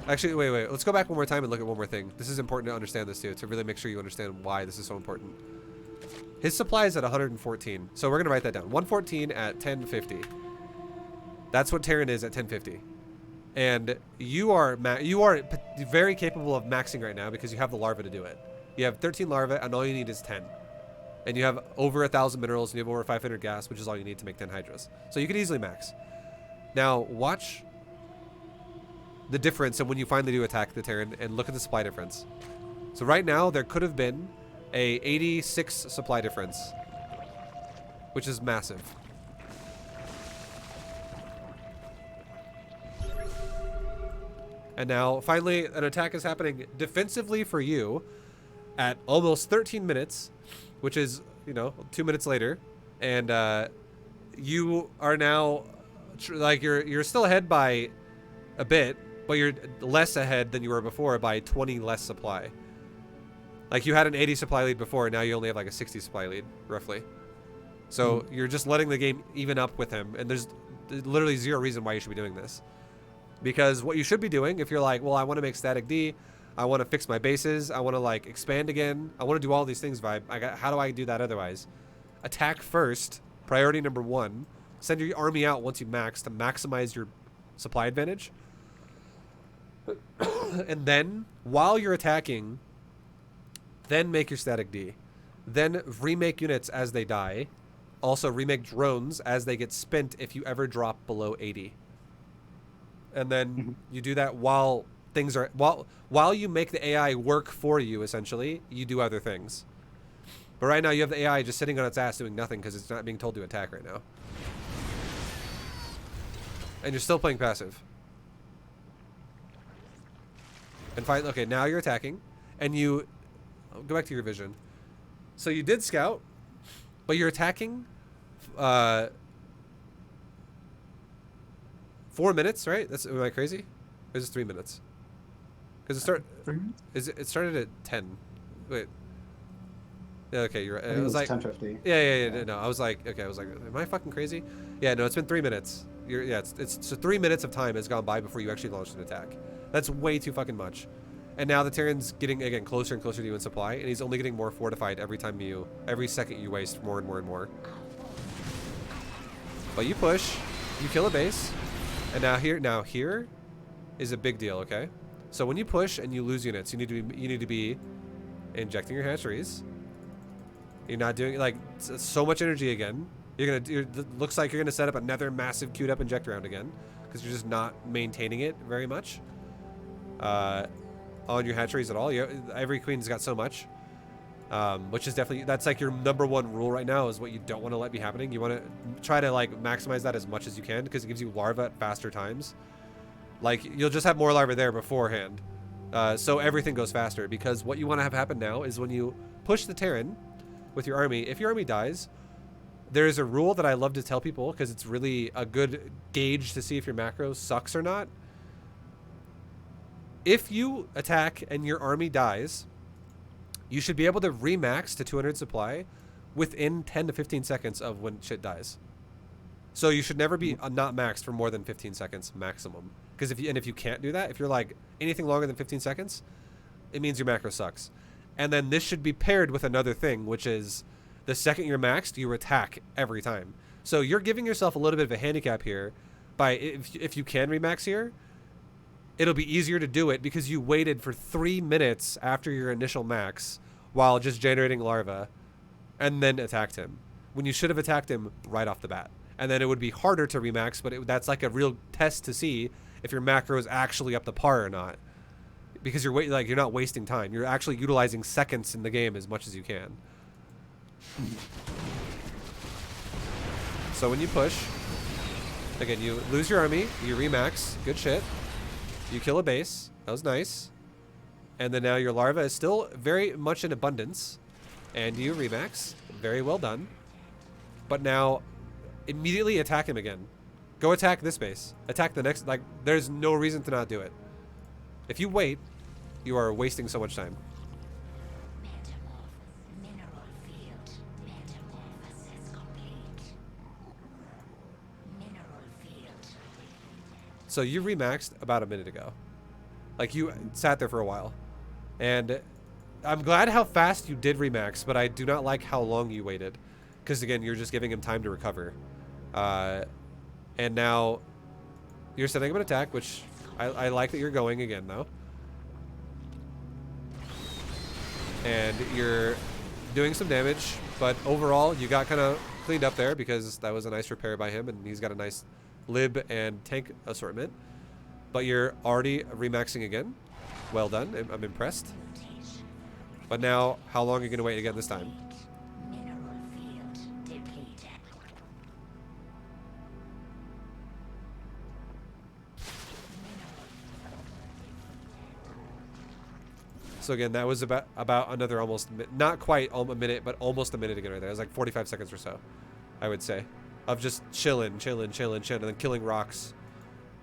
Actually, wait. Let's go back one more time and look at one more thing. This is important to understand this too, to really make sure you understand why this is so important. His supply is at 114. So we're going to write that down. 114 at 1050. That's what Terran is at 1050. And you are very capable of maxing right now because you have the larva to do it. You have 13 larvae and all you need is 10. And you have over 1,000 minerals and you have over 500 gas, which is all you need to make 10 hydras. So you can easily max. Now watch the difference and when you finally do attack the Terran and look at the supply difference. So right now there could have been a 86 supply difference, which is massive. And now finally an attack is happening defensively for you at almost 13 minutes, which is, you know, 2 minutes later, and you are now like you're still ahead by a bit, but you're less ahead than you were before by 20 less supply. Like you had an 80 supply lead before, now you only have like a 60 supply lead, roughly. So you're just letting the game even up with him, and there's literally zero reason why you should be doing this. Because what you should be doing, if you're like, well, I want to make static D, I want to fix my bases, I want to like expand again, I want to do all these things, Vibe. How do I do that otherwise? Attack first, priority number 1. Send your army out once you max to maximize your supply advantage. And then, while you're attacking, then make your static D. Then remake units as they die. Also remake drones as they get spent if you ever drop below 80. And then you do that while things are while you make the AI work for you, essentially, you do other things. But right now you have the AI just sitting on its ass doing nothing because it's not being told to attack right now. And you're still playing passive. And fine, okay, now you're attacking, and you go back to your vision. So you did scout, but you're attacking 4 minutes, right? Am I crazy? Or is it 3 minutes? Because it started at 10. Wait. Yeah, okay, you're right. I think it was like 10:50. Yeah. No, I was like, okay, am I fucking crazy? Yeah, no, it's been 3 minutes. It's so 3 minutes of time has gone by before you actually launched an attack. That's way too fucking much. And now the Terran's getting, again, closer and closer to you in supply, and he's only getting more fortified every second you waste more and more and more. But you push, you kill a base, and now here is a big deal, okay? So when you push and you lose units, you need to be injecting your hatcheries. You're not doing like so much energy again. Looks like you're gonna set up another massive queued up inject round again because you're just not maintaining it very much on your hatcheries at all. Every queen's got so much, which is definitely, that's like your number one rule right now, is what you don't want to let be happening. You want to try to like maximize that as much as you can because it gives you larvae at faster times. Like you'll just have more larvae there beforehand, so everything goes faster. Because what you want to have happen now is when you push the Terran with your army, if your army dies, there's a rule that I love to tell people because it's really a good gauge to see if your macro sucks or not. If you attack and your army dies, you should be able to remax to 200 supply within 10 to 15 seconds of when shit dies. So you should never be not maxed for more than 15 seconds maximum. Because if you can't do that, if you're like anything longer than 15 seconds, it means your macro sucks. And then this should be paired with another thing, which is the second you're maxed, you attack every time. So you're giving yourself a little bit of a handicap here by if you can remax here, it'll be easier to do it because you waited for 3 minutes after your initial max while just generating larvae and then attacked him, when you should have attacked him right off the bat. And then it would be harder to remax, but that's like a real test to see if your macro is actually up to par or not. Because you're not wasting time. You're actually utilizing seconds in the game as much as you can. So when you push, again, you lose your army, you remax, good shit. You kill a base, that was nice. And then now your larva is still very much in abundance. And you remax, very well done. But now, immediately attack him again. Go attack this base. Attack the next, like, there's no reason to not do it. If you wait, you are wasting so much time. So you remaxed about a minute ago. Like, you sat there for a while. And I'm glad how fast you did remax, but I do not like how long you waited. Because, again, you're just giving him time to recover. And now you're setting up an attack, which I like that you're going again, though. And you're doing some damage, but overall, you got kind of cleaned up there because that was a nice repair by him, and he's got a nice lib and tank assortment. But you're already remaxing again. Well done. I'm impressed. But now, how long are you going to wait again this time? So again, that was about another almost, not quite a minute, but almost a minute again right there. It was like 45 seconds or so, I would say, of just chilling, and then killing rocks.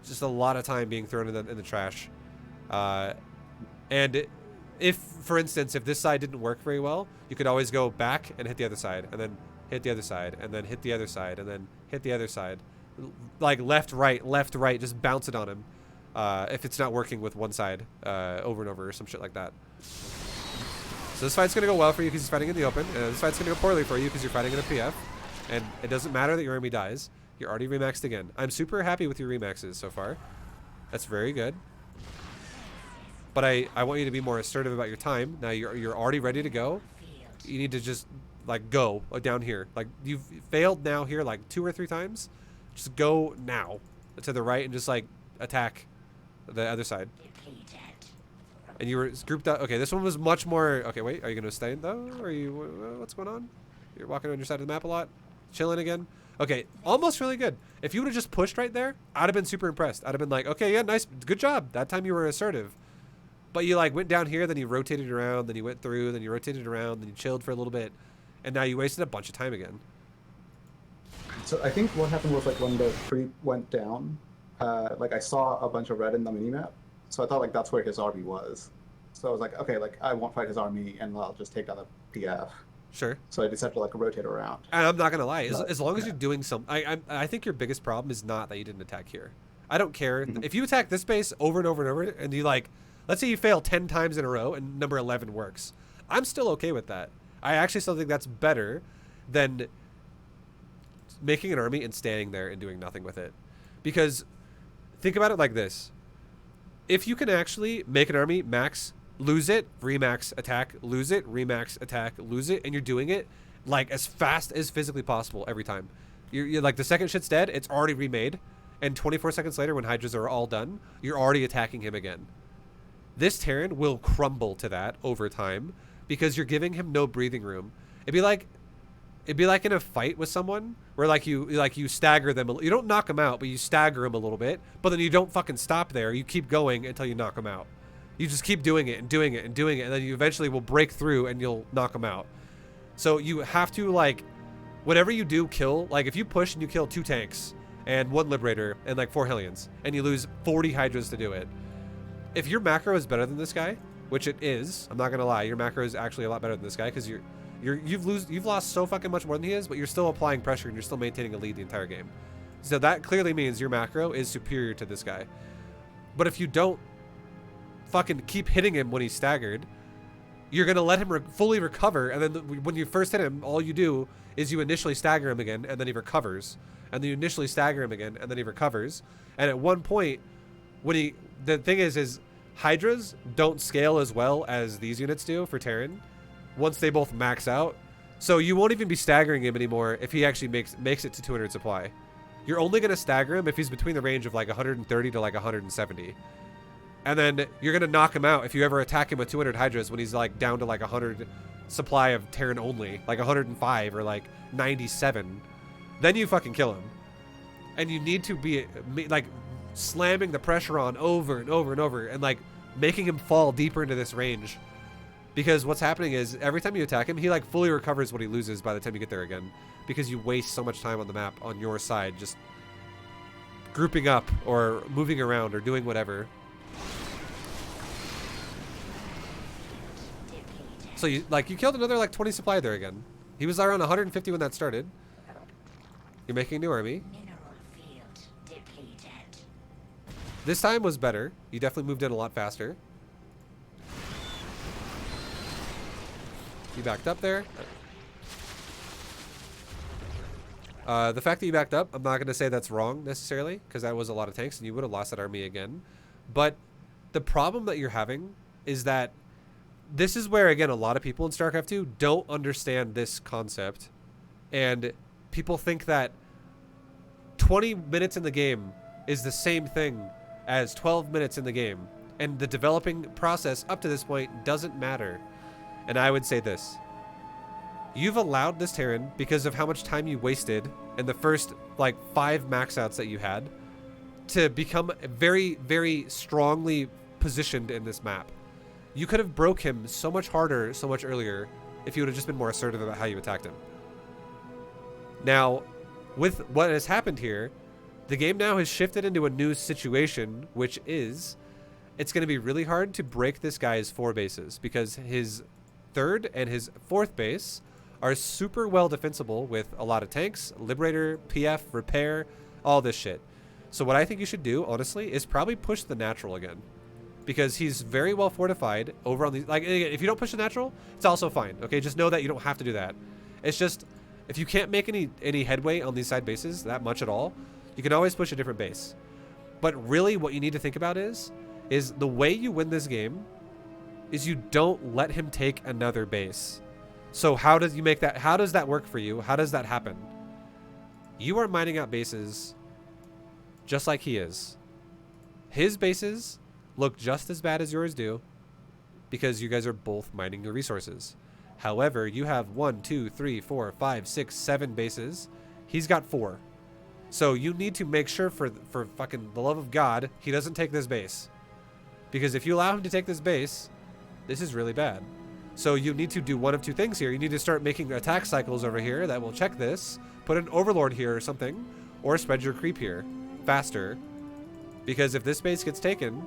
Just a lot of time being thrown in the trash. And if, for instance, if this side didn't work very well, you could always go back and hit the other side, and then hit the other side, and then hit the other side, and then hit the other side. Like left, right, just bounce it on him. If it's not working with one side over and over or some shit like that. So this fight's going to go well for you because he's fighting in the open. And this fight's going to go poorly for you because you're fighting in a PF. And it doesn't matter that your enemy dies. You're already remaxed again. I'm super happy with your remaxes so far. That's very good. But I want you to be more assertive about your time. Now you're already ready to go. You need to just like go down here. Like you've failed now here like 2 or 3 times. Just go now to the right and just like attack the other side. And you were grouped up. Okay, this one was much more. Okay, wait. Are you gonna stay though? Or are you? What's going on? You're walking on your side of the map a lot, chilling again. Okay, almost really good. If you would have just pushed right there, I'd have been super impressed. I'd have been like, okay, yeah, nice, good job. That time you were assertive. But you like went down here, then you rotated around, then you went through, then you rotated around, then you chilled for a little bit, and now you wasted a bunch of time again. So I think what happened was like when the creep went down, like I saw a bunch of red in the minimap, so I thought like that's where his army was. So I was like, okay, like I won't fight his army, and I'll just take down the PF. Sure. So I just have to like rotate around. And I'm not gonna lie, as long as you're doing some, I think your biggest problem is not that you didn't attack here. I don't care if you attack this base over and over and over, and you like, let's say you fail 10 times in a row, and number 11 works. I'm still okay with that. I actually still think that's better than making an army and standing there and doing nothing with it. Because think about it like this: if you can actually make an army max, lose it, remax, attack, lose it, remax, attack, lose it, and you're doing it like as fast as physically possible every time. You're like the second shit's dead, it's already remade, and 24 seconds later when Hydras are all done, you're already attacking him again. This Terran will crumble to that over time because you're giving him no breathing room. It'd be like in a fight with someone where like you stagger them. You don't knock them out, but you stagger them a little bit. But then you don't fucking stop there. You keep going until you knock them out. You just keep doing it and doing it and doing it, and then you eventually will break through and you'll knock them out. So you have to like, whatever you do, kill. Like if you push and you kill 2 tanks and 1 Liberator and like 4 Hellions, and you lose 40 Hydras to do it. If your macro is better than this guy, which it is, I'm not gonna lie, your macro is actually a lot better than this guy because you've lost so fucking much more than he is, but you're still applying pressure and you're still maintaining a lead the entire game. So that clearly means your macro is superior to this guy. But if you don't fucking keep hitting him when he's staggered, you're gonna let him fully recover, and then when you first hit him, all you do is you initially stagger him again, and then he recovers, and then you initially stagger him again, and then he recovers, and at one point, when the thing is Hydras don't scale as well as these units do for Terran once they both max out, so you won't even be staggering him anymore if he actually makes it to 200 supply. You're only gonna stagger him if he's between the range of like 130 to like 170. And then you're going to knock him out if you ever attack him with 200 Hydras when he's like down to like 100 supply of Terran only, like 105 or like 97. Then you fucking kill him. And you need to be like slamming the pressure on over and over and over and like making him fall deeper into this range. Because what's happening is every time you attack him, he like fully recovers what he loses by the time you get there again. Because you waste so much time on the map on your side just grouping up or moving around or doing whatever. So you killed another like 20 supply there again. He was around 150 when that started. You're making a new army. This time was better. You definitely moved in a lot faster. You backed up there. The fact that you backed up, I'm not going to say that's wrong necessarily, because that was a lot of tanks and you would have lost that army again. But the problem that you're having is that this is where, again, a lot of people in StarCraft 2 don't understand this concept. And people think that 20 minutes in the game is the same thing as 12 minutes in the game. And the developing process up to this point doesn't matter. And I would say this. You've allowed this Terran, because of how much time you wasted in the first, like, 5 max outs that you had, to become very, very strongly positioned in this map. You could have broke him so much harder, so much earlier, if you would have just been more assertive about how you attacked him. Now, with what has happened here, the game now has shifted into a new situation, which is, it's going to be really hard to break this guy's 4 bases, because his 3rd and his 4th base are super well defensible with a lot of tanks, Liberator, PF, Repair, all this shit. So what I think you should do, honestly, is probably push the natural again. Because he's very well fortified over on these... Like, if you don't push the natural, it's also fine, okay? Just know that you don't have to do that. It's just, if you can't make any headway on these side bases, that much at all, you can always push a different base. But really, what you need to think about is the way you win this game is you don't let him take another base. So how does you make that? How does that work for you? How does that happen? You are mining out bases just like he is. His bases look just as bad as yours do because you guys are both mining your resources. However, you have 1, 2, 3, 4, 5, 6, 7 bases. He's got 4. So you need to make sure for fucking the love of God, he doesn't take this base. Because if you allow him to take this base, this is really bad. So you need to do one of 2 things here. You need to start making attack cycles over here that will check this, put an Overlord here or something, or spread your creep here faster. Because if this base gets taken,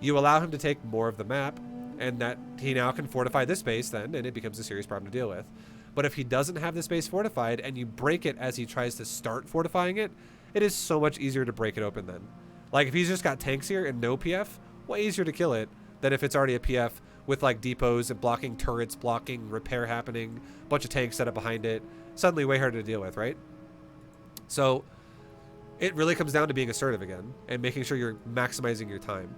you allow him to take more of the map, and that he now can fortify this base then, and it becomes a serious problem to deal with. But if he doesn't have this base fortified, and you break it as he tries to start fortifying it, it is so much easier to break it open then. Like, if he's just got tanks here and no PF, way easier to kill it than if it's already a PF with, like, depots and blocking turrets, blocking repair happening, a bunch of tanks set up behind it. Suddenly way harder to deal with, right? So it really comes down to being assertive again and making sure you're maximizing your time.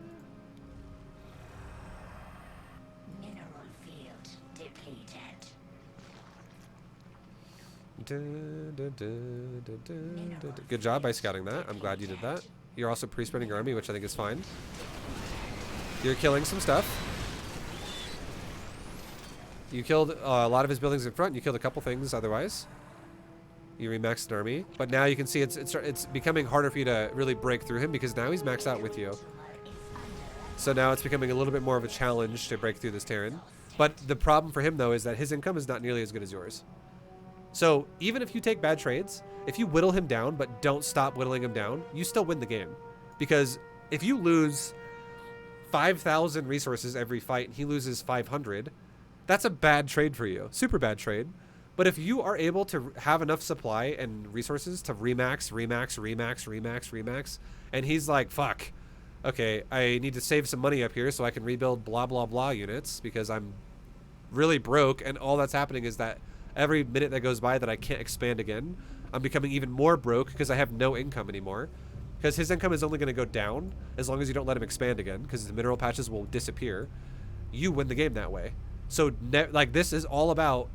Good job by scouting that. I'm glad you did that. You're also pre-spreading your army, which I think is fine. You're killing some stuff. You killed a lot of his buildings in front. You killed a couple things otherwise. You remaxed an army. But now you can see it's becoming harder for you to really break through him because now he's maxed out with you. So now it's becoming a little bit more of a challenge to break through this Terran. But the problem for him, though, is that his income is not nearly as good as yours. So even if you take bad trades, if you whittle him down but don't stop whittling him down, you still win the game. Because if you lose 5,000 resources every fight and he loses 500, that's a bad trade for you. Super bad trade. But if you are able to have enough supply and resources to remax, and he's like, fuck, okay, I need to save some money up here so I can rebuild blah, blah, blah units because I'm really broke, and all that's happening is that every minute that goes by that I can't expand again, I'm becoming even more broke because I have no income anymore. Because his income is only going to go down as long as you don't let him expand again, because the mineral patches will disappear. You win the game that way. So, like, this is all about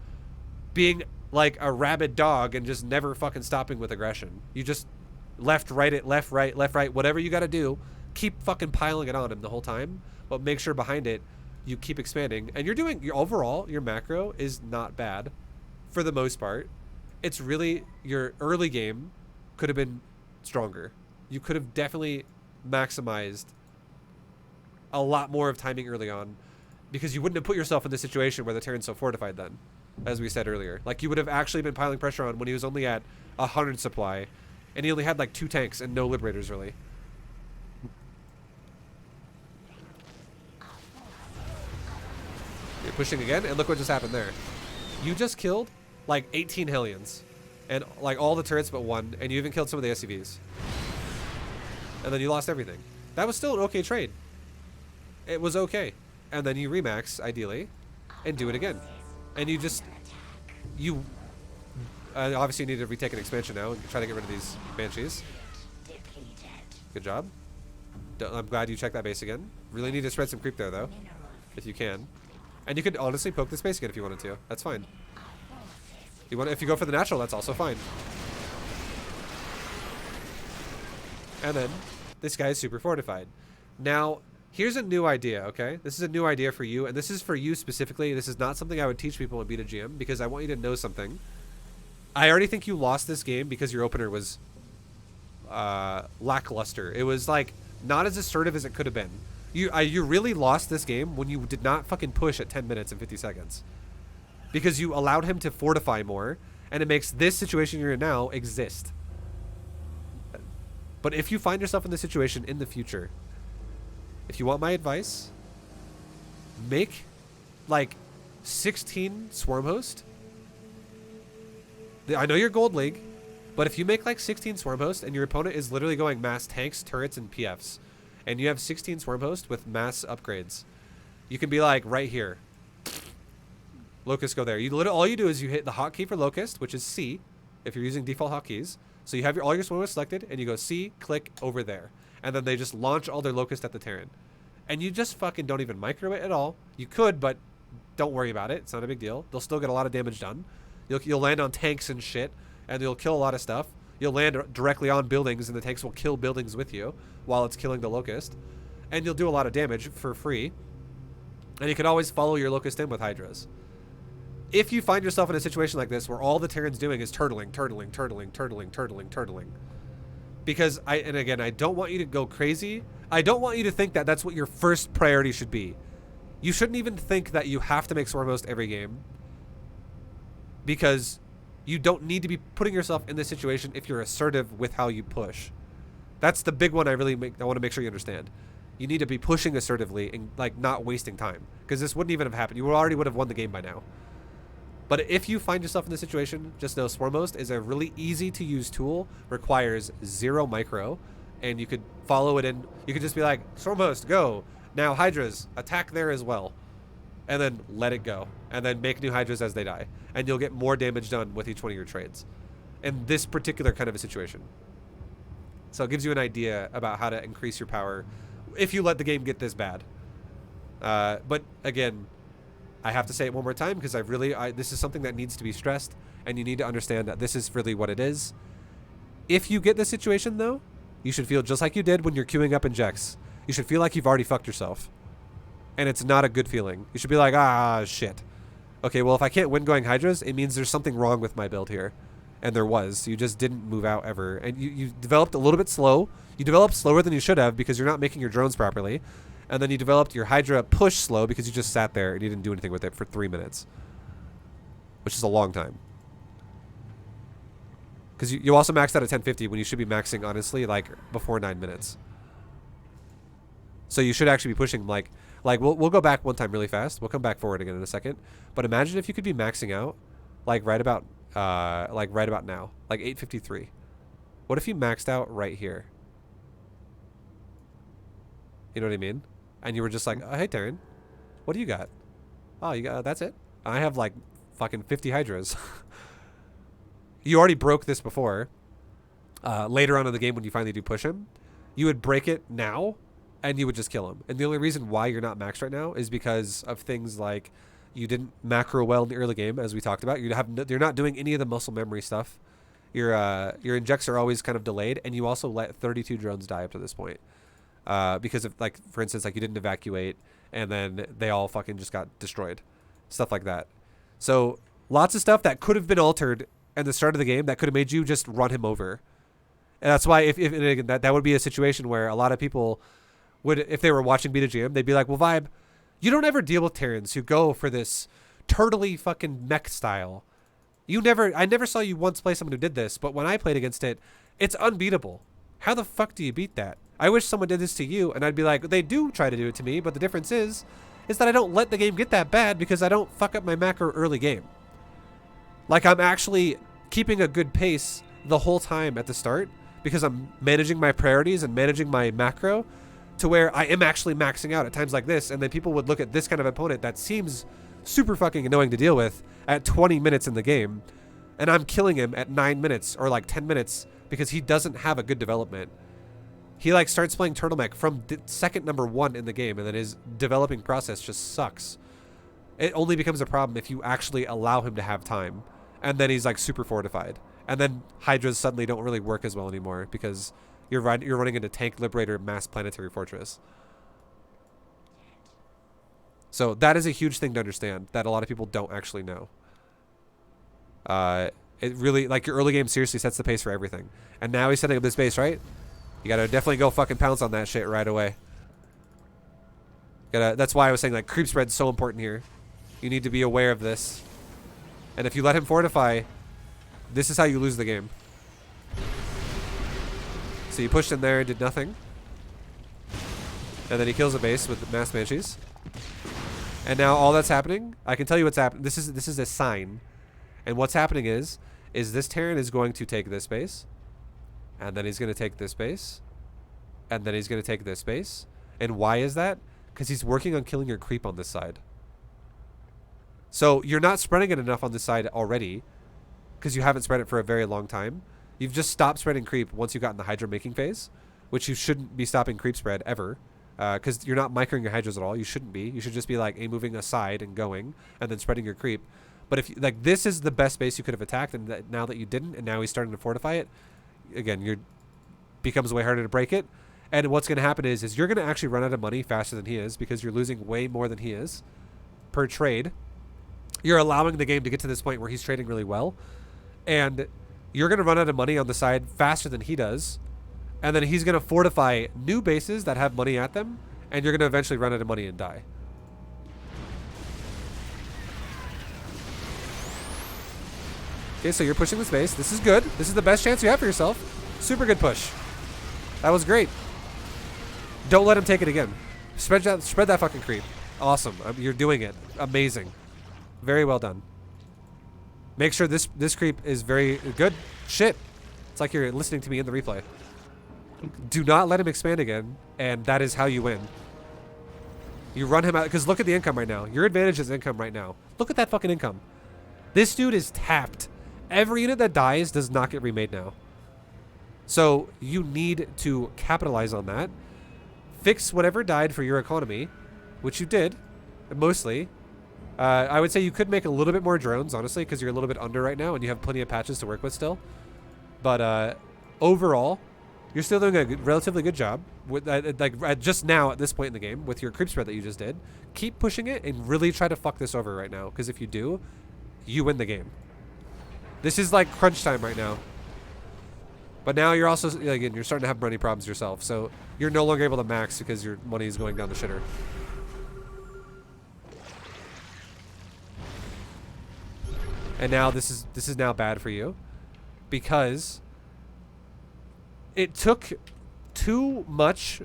being like a rabid dog and just never fucking stopping with aggression. You just left, right, whatever you got to do, keep fucking piling it on him the whole time, but make sure behind it you keep expanding. And you're doing, overall, your macro is not bad for the most part. It's really, your early game could have been stronger. You could have definitely maximized a lot more of timing early on, because you wouldn't have put yourself in the situation where the Terran's so fortified then, as we said earlier. Like, you would have actually been piling pressure on when he was only at 100 supply, and he only had like 2 tanks and no Liberators really. You're pushing again, and look what just happened there. You just killed like 18 Hellions, and like all the turrets but 1, and you even killed some of the SCVs. And then you lost everything. That was still an okay trade. It was okay. And then you remax, ideally, and do it again. And you just, you obviously need to retake an expansion now and try to get rid of these Banshees. Good job. I'm glad you checked that base again. Really need to spread some creep there, though, if you can. And you could honestly poke this base again if you wanted to. That's fine. If you go for the natural, that's also fine. And then this guy is super fortified. Now, here's a new idea, okay? This is a new idea for you, and this is for you specifically. This is not something I would teach people in Beta GM because I want you to know something. I already think you lost this game because your opener was lackluster. It was like not as assertive as it could have been. You really lost this game when you did not fucking push at 10 minutes and 50 seconds. Because you allowed him to fortify more, and it makes this situation you're in now exist. But if you find yourself in this situation in the future, if you want my advice, make like 16 Swarm Host. I know you're Gold League, but if you make like 16 Swarm Host and your opponent is literally going mass tanks, turrets, and PFs, and you have 16 Swarm Host with mass upgrades, you can be like right here. Locust go there. All you do is you hit the hotkey for Locust, which is C, if you're using default hotkeys. So you have all your Swarm Host selected, and you go C, click over there. And then they just launch all their Locust at the Terran. And you just fucking don't even micro it at all. You could, but don't worry about it. It's not a big deal. They'll still get a lot of damage done. You'll land on tanks and shit, and you'll kill a lot of stuff. You'll land directly on buildings, and the tanks will kill buildings with you while it's killing the Locust. And you'll do a lot of damage for free. And you can always follow your Locust in with Hydras. If you find yourself in a situation like this where all the Terran's doing is turtling, because and again, I don't want you to go crazy. I don't want you to think that that's what your first priority should be. You shouldn't even think that you have to make Swarm Host every game, because you don't need to be putting yourself in this situation if you're assertive with how you push. That's the big one I want to make sure you understand. You need to be pushing assertively and like not wasting time, because this wouldn't even have happened. You already would have won the game by now. But if you find yourself in this situation, just know Swarm Host is a really easy to use tool, requires 0 micro, and you could follow it in. You could just be like, Swarm Host, go. Now Hydras, attack there as well. And then let it go. And then make new Hydras as they die. And you'll get more damage done with each one of your trades. In this particular kind of a situation. So it gives you an idea about how to increase your power if you let the game get this bad. But again, I have to say it one more time because this is something that needs to be stressed, and you need to understand that this is really what it is. If you get this situation, though, you should feel just like you did when you're queuing up injects. You should feel like you've already fucked yourself. And it's not a good feeling. You should be like, ah, shit. Okay, well, if I can't win going Hydras, it means there's something wrong with my build here. And there was. You just didn't move out ever. And you developed a little bit slow. You developed slower than you should have because you're not making your drones properly. And then you developed your Hydra push slow because you just sat there and you didn't do anything with it for 3 minutes. Which is a long time. Because you also maxed out at 1050 when you should be maxing, honestly, like before 9 minutes. So you should actually be pushing like we'll go back one time really fast. We'll come back forward again in a second. But imagine if you could be maxing out like right about now, like 8:53. What if you maxed out right here? You know what I mean? And you were just like, oh, hey, Darren, what do you got? Oh, you got that's it? I have like fucking 50 Hydras. You already broke this before. Later on in the game when you finally do push him, you would break it now, and you would just kill him. And the only reason why you're not maxed right now is because of things like you didn't macro well in the early game, as we talked about. You're not doing any of the muscle memory stuff. Your injects are always kind of delayed, and you also let 32 drones die up to this point. Because of, like, for instance, like you didn't evacuate, and then they all fucking just got destroyed. Stuff like that. So lots of stuff that could have been altered at the start of the game that could have made you just run him over. And that's why that would be a situation where a lot of people would, if they were watching Beta GM, they'd be like, well, Vibe, you don't ever deal with Terrans who go for this turtley fucking mech style. I never saw you once play someone who did this, but when I played against it, it's unbeatable. How the fuck do you beat that? I wish someone did this to you, and I'd be like, they do try to do it to me, but the difference is that I don't let the game get that bad because I don't fuck up my macro early game. Like, I'm actually keeping a good pace the whole time at the start because I'm managing my priorities and managing my macro to where I am actually maxing out at times like this, and then people would look at this kind of opponent that seems super fucking annoying to deal with at 20 minutes in the game, and I'm killing him at 9 minutes or like 10 minutes because he doesn't have a good development. He like starts playing turtleneck from second number 1 in the game, and then his developing process just sucks. It only becomes a problem if you actually allow him to have time, and then he's like super fortified, and then Hydras suddenly don't really work as well anymore because you're running into Tank Liberator Mass Planetary Fortress. So that is a huge thing to understand that a lot of people don't actually know. It really, like, your early game seriously sets the pace for everything. And now he's setting up this base, right? You gotta definitely go fucking pounce on that shit right away. That's why I was saying, like, creep spread's so important here. You need to be aware of this. And if you let him fortify, this is how you lose the game. So you pushed in there and did nothing. And then he kills a base with Mass Banshees. And now all that's happening, I can tell you what's happening. This is a sign. And what's happening is this Terran is going to take this base. And then he's going to take this base. And then he's going to take this base. And why is that? Because he's working on killing your creep on this side. So you're not spreading it enough on this side already, because you haven't spread it for a very long time. You've just stopped spreading creep once you got in the Hydra making phase, which you shouldn't be stopping creep spread ever, because you're not microing your Hydras at all. You shouldn't be. You should just be like moving aside and going, and then spreading your creep. But if like this is the best base you could have attacked, and now that you didn't, and now he's starting to fortify it, again, becomes way harder to break it. And what's going to happen is you're going to actually run out of money faster than he is, because you're losing way more than he is per trade. You're allowing the game to get to this point where he's trading really well, and you're going to run out of money on the side faster than he does, and then he's going to fortify new bases that have money at them, and you're going to eventually run out of money and die. Okay, so you're pushing this base. This is good. This is the best chance you have for yourself. Super good push. That was great. Don't let him take it again. Spread that fucking creep. Awesome. You're doing it. Amazing. Very well done. Make sure this creep is very good. Shit. It's like you're listening to me in the replay. Do not let him expand again, and that is how you win. You run him out, because look at the income right now. Your advantage is income right now. Look at that fucking income. This dude is tapped. Every unit that dies does not get remade now. So you need to capitalize on that. Fix whatever died for your economy, which you did, mostly. I would say you could make a little bit more drones, honestly, because you're a little bit under right now and you have plenty of patches to work with still. But overall, you're still doing a relatively good job. With just now at this point in the game with your creep spread that you just did. Keep pushing it and really try to fuck this over right now, because if you do, you win the game. This is like crunch time right now. But now you're also, again, you're starting to have money problems yourself, so you're no longer able to max because your money is going down the shitter. And now this is now bad for you, because it took too much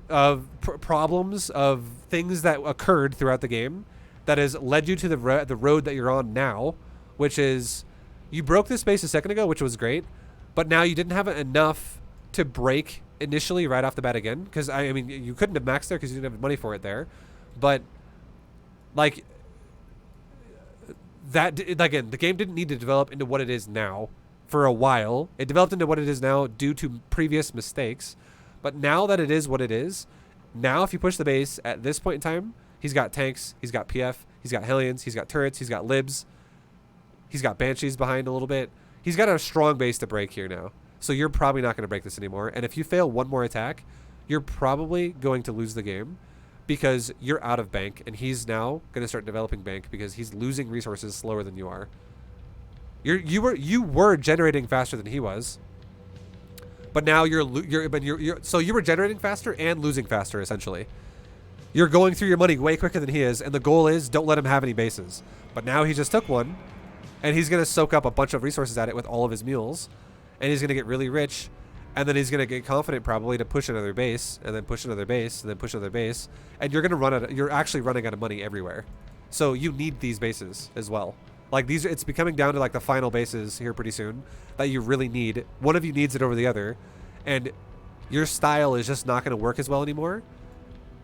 of problems of things that occurred throughout the game that has led you to the road that you're on now, which is you broke this base a second ago, which was great, but now you didn't have enough to break initially right off the bat again, because I mean you couldn't have maxed there because you didn't have money for it there, but like that again, the game didn't need to develop into what it is now. For a while, it developed into what it is now due to previous mistakes, but now that it is what it is, now if you push the base at this point in time, he's got tanks, he's got PF, he's got Hellions, he's got turrets, he's got libs, he's got Banshees behind a little bit. He's got a strong base to break here now, so you're probably not going to break this anymore. And if you fail one more attack, you're probably going to lose the game, because you're out of bank, and he's now going to start developing bank because he's losing resources slower than you are. You were generating faster than he was, but now you were generating faster and losing faster essentially. You're going through your money way quicker than he is, and the goal is don't let him have any bases. But now he just took one, and he's gonna soak up a bunch of resources at it with all of his mules, and he's gonna get really rich, and then he's gonna get confident probably to push another base, and then push another base, and then push another base, and you're actually running out of money everywhere. So you need these bases as well. Like it's becoming down to like the final bases here pretty soon that you really need. One of you needs it over the other, and your style is just not going to work as well anymore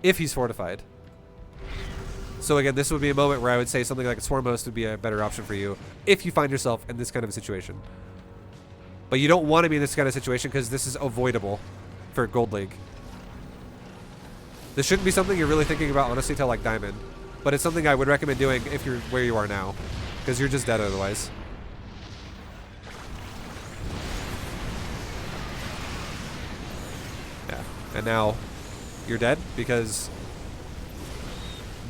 if he's fortified. So again, this would be a moment where I would say something like a Swarmhost would be a better option for you if you find yourself in this kind of a situation. But you don't want to be in this kind of situation because this is avoidable for Gold League. This shouldn't be something you're really thinking about, honestly, till like Diamond. But it's something I would recommend doing if you're where you are now, because you're just dead otherwise. Yeah, and now you're dead because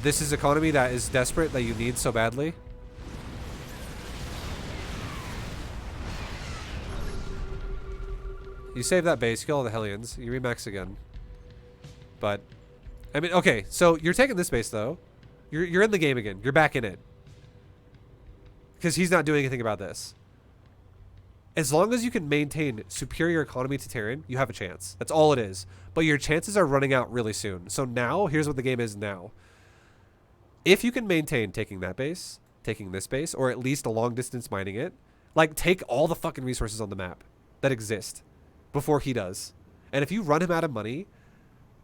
this is economy that is desperate that you need so badly. You save that base, kill all the Hellions, you remax again. But, I mean, okay, so you're taking this base though. You're in the game again. You're back in it. Because he's not doing anything about this. As long as you can maintain superior economy to Terran, you have a chance. That's all it is. But your chances are running out really soon. So now, here's what the game is now. If you can maintain taking that base, taking this base, or at least a long distance mining it, like take all the fucking resources on the map that exist before he does. And if you run him out of money,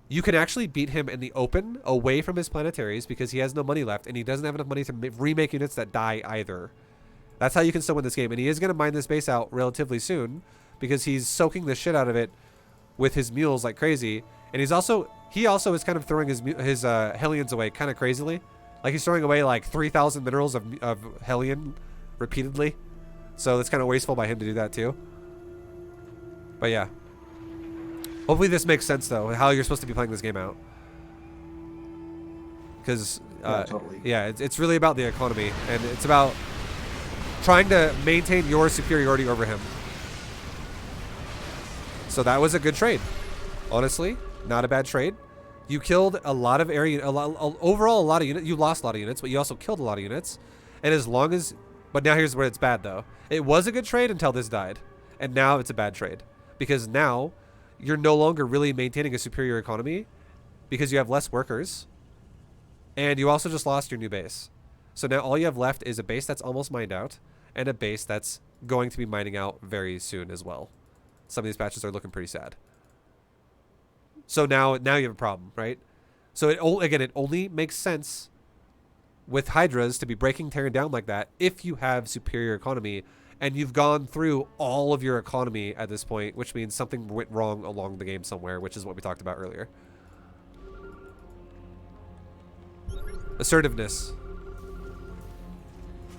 you can actually beat him in the open away from his planetaries because he has no money left and he doesn't have enough money to remake units that die either. That's how you can still win this game. And he is going to mine this base out relatively soon because he's soaking the shit out of it with his mules like crazy. And he also is kind of throwing his Hellions away kind of crazily. Like he's throwing away like 3,000 minerals of Hellion repeatedly. So it's kind of wasteful by him to do that too. But yeah. Hopefully this makes sense though, how you're supposed to be playing this game out. Because Yeah, totally. yeah, it's really about the economy, and it's about trying to maintain your superiority over him. So that was a good trade. Honestly, not a bad trade. You killed a lot of overall a lot of units. You lost a lot of units, but you also killed a lot of units. And as long as, but now here's where it's bad though. It was a good trade until this died, and now it's a bad trade because now you're no longer really maintaining a superior economy because you have less workers, and you also just lost your new base. So now all you have left is a base that's almost mined out and a base that's going to be mining out very soon as well. Some of these patches are looking pretty sad. So now you have a problem, right? So it only makes sense with Hydras to be breaking Terran down like that if you have superior economy and you've gone through all of your economy at this point, which means something went wrong along the game somewhere, which is what we talked about earlier. Assertiveness.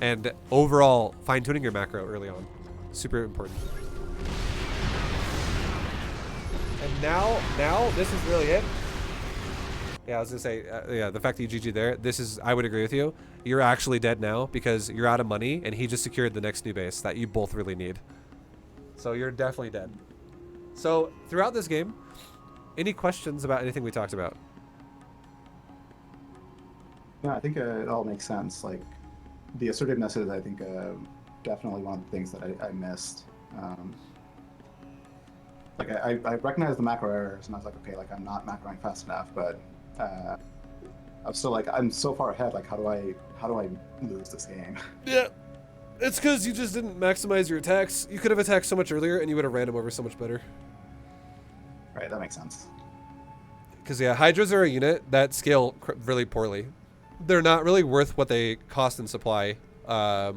And overall fine-tuning your macro early on. Super important. And now this is really it. Yeah, I was gonna say, yeah, the fact that you GG there, I would agree with you. You're actually dead now because you're out of money and he just secured the next new base that you both really need. So you're definitely dead. So throughout this game, any questions about anything we talked about? Yeah, I think it all makes sense. Like, the assertiveness is, I think, definitely one of the things that I missed. Like, I recognized the macro errors, and I was like, okay, like, I'm not macroing fast enough, but I'm still like, I'm so far ahead. Like, how do I lose this game? Yeah, it's because you just didn't maximize your attacks. You could have attacked so much earlier, and you would have ran him over so much better. Right, that makes sense. Because, yeah, Hydras are a unit that scale really poorly. They're not really worth what they cost in supply at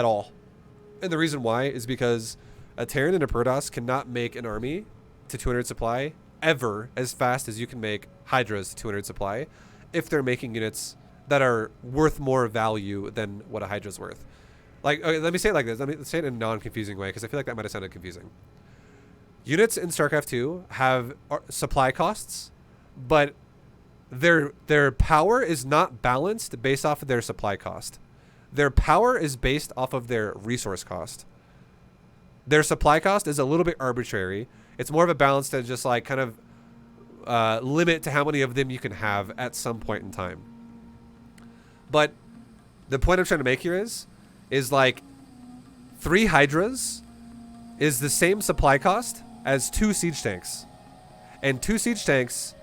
all. And the reason why is because a Terran and a Protoss cannot make an army to 200 supply ever as fast as you can make Hydras to 200 supply if they're making units that are worth more value than what a Hydra's worth. Like, okay, let me say it like this. Let me say it in a non-confusing way because I feel like that might have sounded confusing. Units in StarCraft 2 have supply costs, but their power is not balanced based off of their supply cost. Their power is based off of their resource cost. Their supply cost is a little bit arbitrary. It's more of a balance to just like kind of limit to how many of them you can have at some point in time. But the point I'm trying to make here is like 3 Hydras is the same supply cost as 2 siege tanks. And 2 siege tanks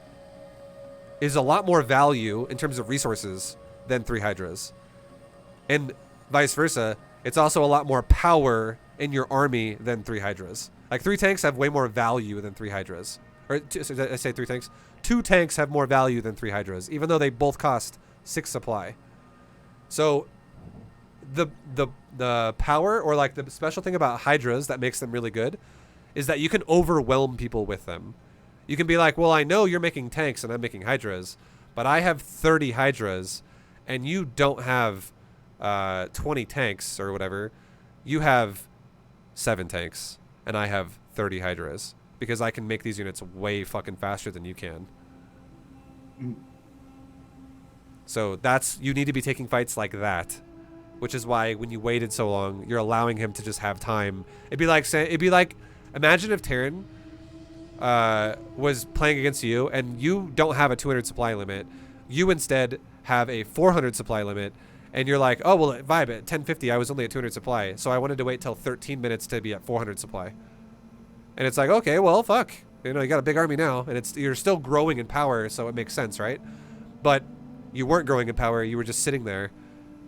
is a lot more value in terms of resources than 3 Hydras. And vice versa. it's also a lot more power in your army than 3 Hydras. Like 3 tanks have way more value than 3 Hydras. Or I say 3 tanks. 2 tanks have more value than 3 Hydras, even though they both cost 6 supply. So the power, or like the special thing about Hydras that makes them really good, is that you can overwhelm people with them. You can be like, well, I know you're making tanks and I'm making Hydras, but I have 30 Hydras and you don't have 20 tanks or whatever. You have 7 tanks and I have 30 Hydras, because I can make these units way fucking faster than you can. So that's, you need to be taking fights like that, which is why when you waited so long, you're allowing him to just have time. It'd be like, imagine if Terran was playing against you and you don't have a 200 supply limit. You instead have a 400 supply limit, and you're like, oh, well, vibe at 1050, I was only at 200 supply, so I wanted to wait till 13 minutes to be at 400 supply. And it's like, okay, well, fuck. You know, you got a big army now, and you're still growing in power, so it makes sense, right? But you weren't growing in power. You were just sitting there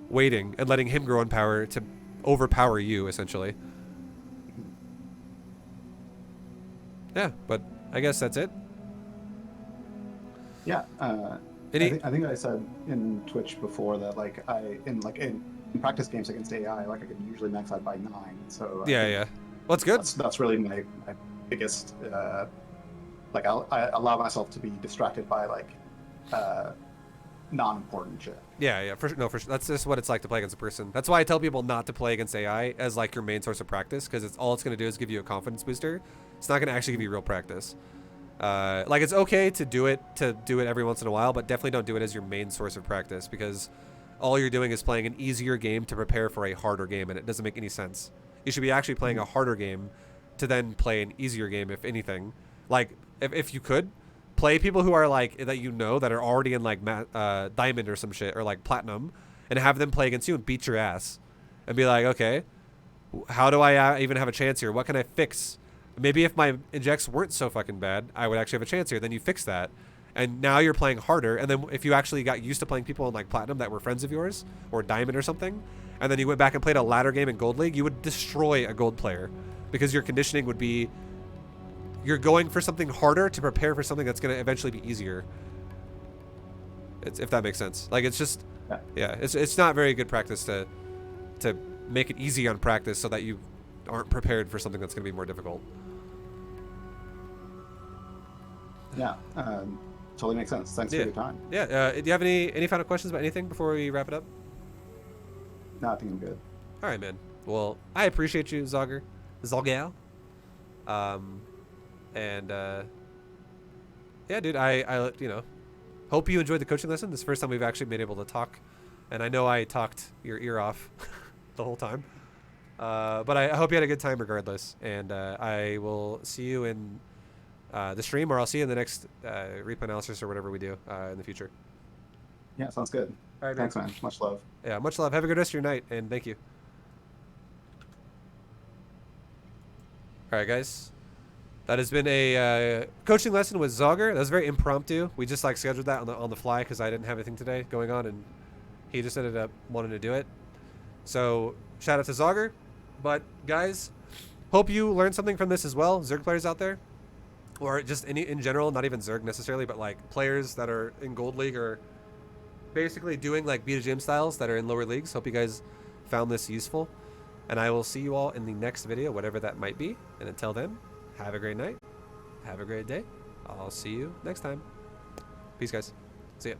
waiting and letting him grow in power to overpower you, essentially. Yeah, but I guess that's it. Yeah. I think I said in Twitch before that, like, in practice games against AI, like, I can usually max out by 9. So yeah. Well, that's good. That's really my biggest. Like, I allow myself to be distracted by like non-important shit. Yeah, for sure. That's just what it's like to play against a person. That's why I tell people not to play against AI as like your main source of practice, because all it's going to do is give you a confidence booster. It's not going to actually give you real practice. Like, it's okay to do it every once in a while, but definitely don't do it as your main source of practice, because all you're doing is playing an easier game to prepare for a harder game, and it doesn't make any sense. You should be actually playing a harder game to then play an easier game, if anything. Like, if you could, play people who are like, that you know, that are already in like diamond or some shit, or like platinum, and have them play against you and beat your ass. And be like, okay, how do I even have a chance here? What can I fix? Maybe if my injects weren't so fucking bad, I would actually have a chance here. Then you fix that. And now you're playing harder. And then if you actually got used to playing people in like platinum that were friends of yours, or diamond or something, and then you went back and played a ladder game in Gold League, you would destroy a gold player, because your conditioning would be, you're going for something harder to prepare for something that's going to eventually be easier. If that makes sense. Like, it's just, yeah, it's not very good practice to make it easy on practice so that you aren't prepared for something that's going to be more difficult. Yeah, totally makes sense. Thanks for your time. Yeah, do you have any final questions about anything before we wrap it up? No, I think I'm good. All right, man. Well, I appreciate you, Zogger. Zoggal. Yeah, dude, I hope you enjoyed the coaching lesson. This is the first time we've actually been able to talk, and I know I talked your ear off the whole time. But I hope you had a good time regardless, and I will see you in the stream, or I'll see you in the next replay analysis or whatever we do in the future. Yeah, sounds good. All right, thanks, man. Much love. Yeah, much love. Have a good rest of your night, and thank you. All right, guys. That has been a coaching lesson with Zogger. That was very impromptu. We just like scheduled that on the fly because I didn't have anything today going on, and he just ended up wanting to do it. So shout out to Zogger. But guys, hope you learned something from this as well. Zerg players out there, or just in general, not even Zerg necessarily, but like players that are in Gold League or basically doing like beta gym styles that are in lower leagues. Hope you guys found this useful, and I will see you all in the next video, whatever that might be. And until then, have a great night. Have a great day. I'll see you next time. Peace, guys. See ya.